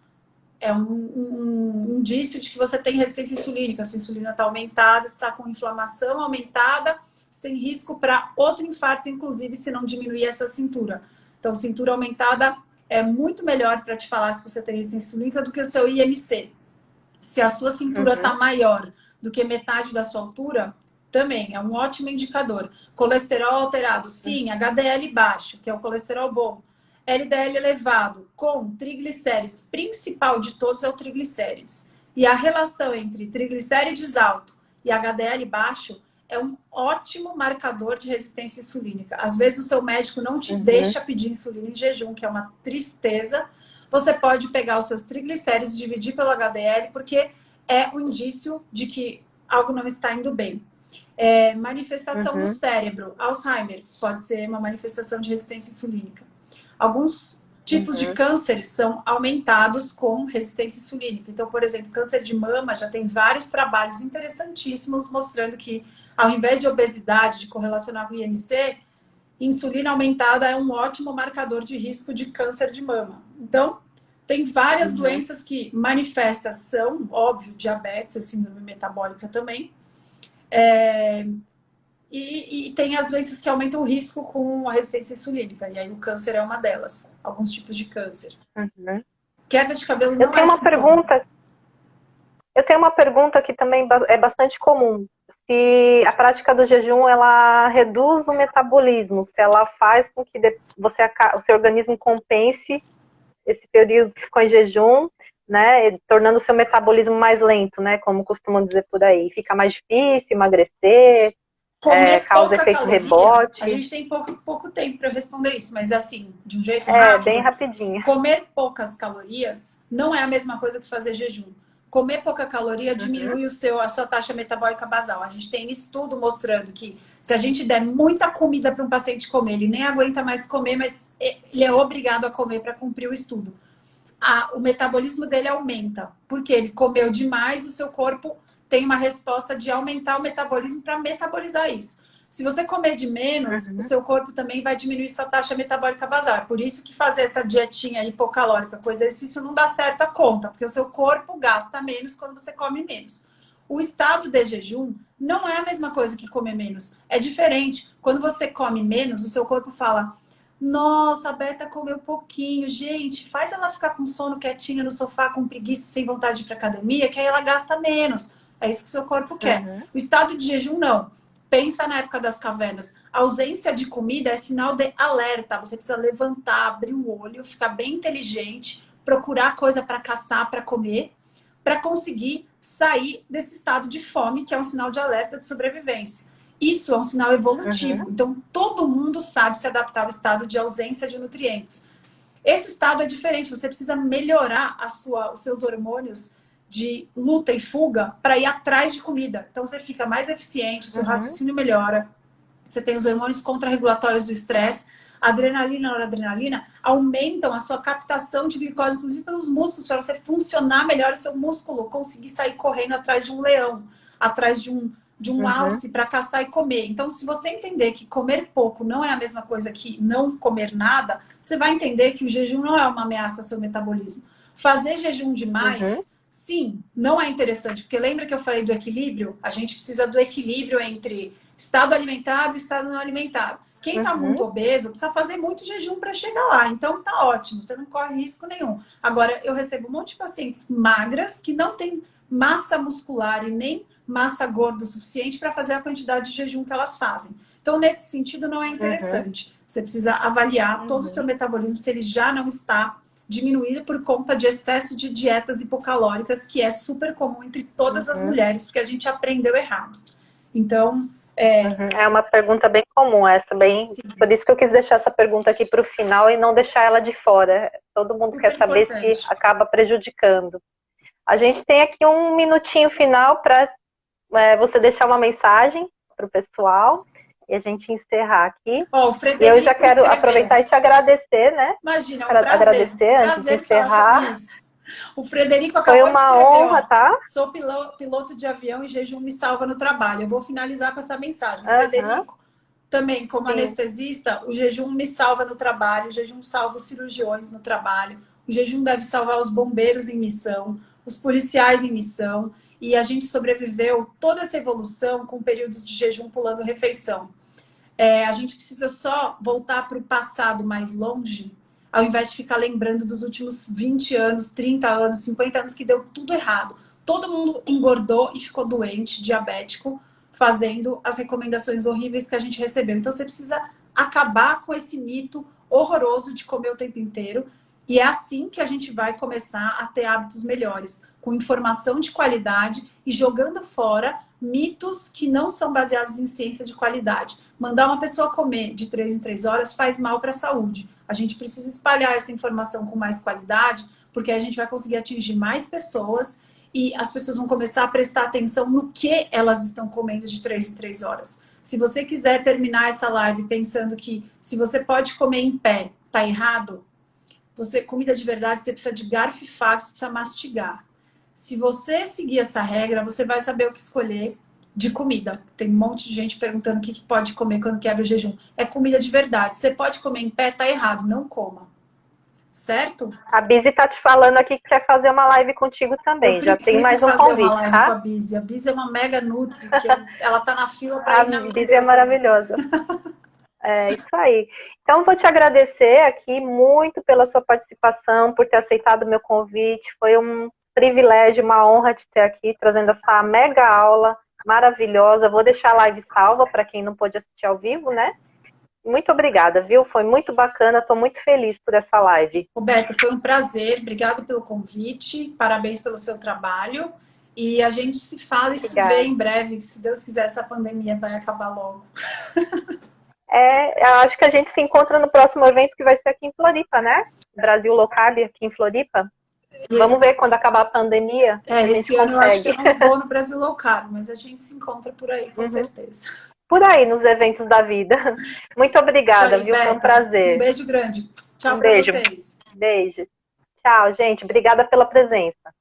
é um indício de que você tem resistência insulínica. Se a insulina está aumentada, está com inflamação aumentada, você tem risco para outro infarto, inclusive, se não diminuir essa cintura. Então, cintura aumentada é muito melhor para te falar se você tem resistência insulínica do que o seu IMC. Se a sua cintura está maior do que metade da sua altura, também é um ótimo indicador. Colesterol alterado, sim. HDL baixo, que é o colesterol bom. LDL elevado com triglicérides, principal de todos é o triglicérides. E a relação entre triglicérides alto e HDL baixo é um ótimo marcador de resistência insulínica. Às vezes o seu médico não te deixa pedir insulina em jejum, que é uma tristeza. Você pode pegar os seus triglicérides, dividir pelo HDL, porque é um indício de que algo não está indo bem. Manifestação no cérebro, Alzheimer, pode ser uma manifestação de resistência insulínica. Alguns tipos de cânceres são aumentados com resistência insulínica. Então, por exemplo, câncer de mama já tem vários trabalhos interessantíssimos mostrando que, ao invés de obesidade, de correlacionar com o IMC, insulina aumentada é um ótimo marcador de risco de câncer de mama. Então, tem várias doenças que manifestação, óbvio, diabetes, a síndrome metabólica também. E tem as doenças que aumentam o risco com a resistência insulínica. E aí o câncer é uma delas. Alguns tipos de câncer. Queda de cabelo não Eu tenho uma pergunta que também é bastante comum. Se a prática do jejum, ela reduz o metabolismo, se ela faz com que o seu organismo compense esse período que ficou em jejum, né, tornando o seu metabolismo mais lento, né, como costumam dizer por aí. Fica mais difícil emagrecer. Comer causa pouca efeito caloria, rebote. a gente tem pouco tempo para eu responder isso, mas assim, de um jeito rápido. Bem rapidinho. Comer poucas calorias não é a mesma coisa que fazer jejum. Comer pouca caloria diminui a sua taxa metabólica basal. A gente tem estudo mostrando que se a gente der muita comida para um paciente comer, ele nem aguenta mais comer, mas ele é obrigado a comer para cumprir o estudo. O metabolismo dele aumenta, porque ele comeu demais e o seu corpo tem uma resposta de aumentar o metabolismo para metabolizar isso. Se você comer de menos, o seu corpo também vai diminuir sua taxa metabólica basal. Por isso que fazer essa dietinha hipocalórica com exercício não dá certa conta, porque o seu corpo gasta menos quando você come menos. O estado de jejum não é a mesma coisa que comer menos. É diferente. Quando você come menos, o seu corpo fala: nossa, a Beta comeu pouquinho. Gente, faz ela ficar com sono quietinha no sofá, com preguiça, sem vontade de ir pra academia, que aí ela gasta menos. É isso que o seu corpo quer. O estado de jejum, não. Pensa na época das cavernas. A ausência de comida é sinal de alerta. Você precisa levantar, abrir o olho, ficar bem inteligente, procurar coisa para caçar, para comer, para conseguir sair desse estado de fome, que é um sinal de alerta de sobrevivência. Isso é um sinal evolutivo. Então, todo mundo sabe se adaptar ao estado de ausência de nutrientes. Esse estado é diferente. Você precisa melhorar os seus hormônios de luta e fuga para ir atrás de comida. Então, você fica mais eficiente, o seu raciocínio melhora. Você tem os hormônios contrarregulatórios do estresse. A adrenalina e a noradrenalina aumentam a sua captação de glicose, inclusive pelos músculos, para você funcionar melhor o seu músculo, conseguir sair correndo atrás de um leão, atrás de um alce para caçar e comer. Então, se você entender que comer pouco não é a mesma coisa que não comer nada, você vai entender que o jejum não é uma ameaça ao seu metabolismo. Fazer jejum demais, sim, não é interessante, porque lembra que eu falei do equilíbrio? A gente precisa do equilíbrio entre estado alimentado e estado não alimentado. Quem está muito obeso precisa fazer muito jejum para chegar lá. Então, tá ótimo, você não corre risco nenhum. Agora, eu recebo um monte de pacientes magras que não têm massa muscular e nem massa gorda o suficiente para fazer a quantidade de jejum que elas fazem. Então, nesse sentido, não é interessante. Você precisa avaliar todo o seu metabolismo, se ele já não está diminuído por conta de excesso de dietas hipocalóricas, que é super comum entre todas as mulheres, porque a gente aprendeu errado. Então, é uma pergunta bem comum essa, por isso que eu quis deixar essa pergunta aqui para o final e não deixar ela de fora. Todo mundo quer saber se acaba prejudicando. A gente tem aqui um minutinho final para você deixar uma mensagem para o pessoal e a gente encerrar aqui. Eu já quero aproveitar e te agradecer, né? Imagina, é um prazer. Agradecer antes de encerrar. O Frederico acabou Foi uma honra, tá? Sou piloto de avião e jejum me salva no trabalho. Eu vou finalizar com essa mensagem. Frederico, também, como anestesista, o jejum me salva no trabalho, o jejum salva os cirurgiões no trabalho, o jejum deve salvar os bombeiros em missão, os policiais em missão, e a gente sobreviveu toda essa evolução com períodos de jejum pulando refeição. A gente precisa só voltar para o passado mais longe, ao invés de ficar lembrando dos últimos 20 anos, 30 anos, 50 anos que deu tudo errado. Todo mundo engordou e ficou doente, diabético, fazendo as recomendações horríveis que a gente recebeu. Então você precisa acabar com esse mito horroroso de comer o tempo inteiro. E é assim que a gente vai começar a ter hábitos melhores, com informação de qualidade e jogando fora mitos que não são baseados em ciência de qualidade. Mandar uma pessoa comer de 3 em 3 horas faz mal para a saúde. A gente precisa espalhar essa informação com mais qualidade, porque a gente vai conseguir atingir mais pessoas e as pessoas vão começar a prestar atenção no que elas estão comendo de 3 em 3 horas. Se você quiser terminar essa live pensando que se você pode comer em pé, tá errado, comida de verdade, você precisa de garfo e faca, você precisa mastigar. Se você seguir essa regra, você vai saber o que escolher de comida. Tem um monte de gente perguntando o que pode comer quando quebra o jejum. É comida de verdade. Se você pode comer em pé, tá errado. Não coma. Certo? A Bizi tá te falando aqui que quer fazer uma live contigo também. Já tem mais um convite, uma live tá? Com a Bizi. A Bizi é uma mega nutri, ela tá na fila para ir na A Bizi é maravilhosa. É isso aí. Então, vou te agradecer aqui muito pela sua participação, por ter aceitado o meu convite. Foi um privilégio, uma honra te ter aqui, trazendo essa mega aula maravilhosa. Vou deixar a live salva para quem não pôde assistir ao vivo, né? Muito obrigada, viu? Foi muito bacana, estou muito feliz por essa live. Roberta, foi um prazer. Obrigada pelo convite. Parabéns pelo seu trabalho. E a gente se fala e se Obrigada. vê em breve. Se Deus quiser, essa pandemia vai acabar logo. Eu acho que a gente se encontra no próximo evento que vai ser aqui em Floripa, né? Brasil Low Carb aqui em Floripa. Vamos ver quando acabar a pandemia. A gente Esse ano consegue. eu acho que eu não vou no Brasil Low Carb, mas a gente se encontra por aí, com certeza. Por aí, nos eventos da vida. Muito obrigada, aí, viu? Beta. Foi um prazer. Um beijo grande. Tchau Um para beijo. vocês. Beijo. Tchau, gente. Obrigada pela presença.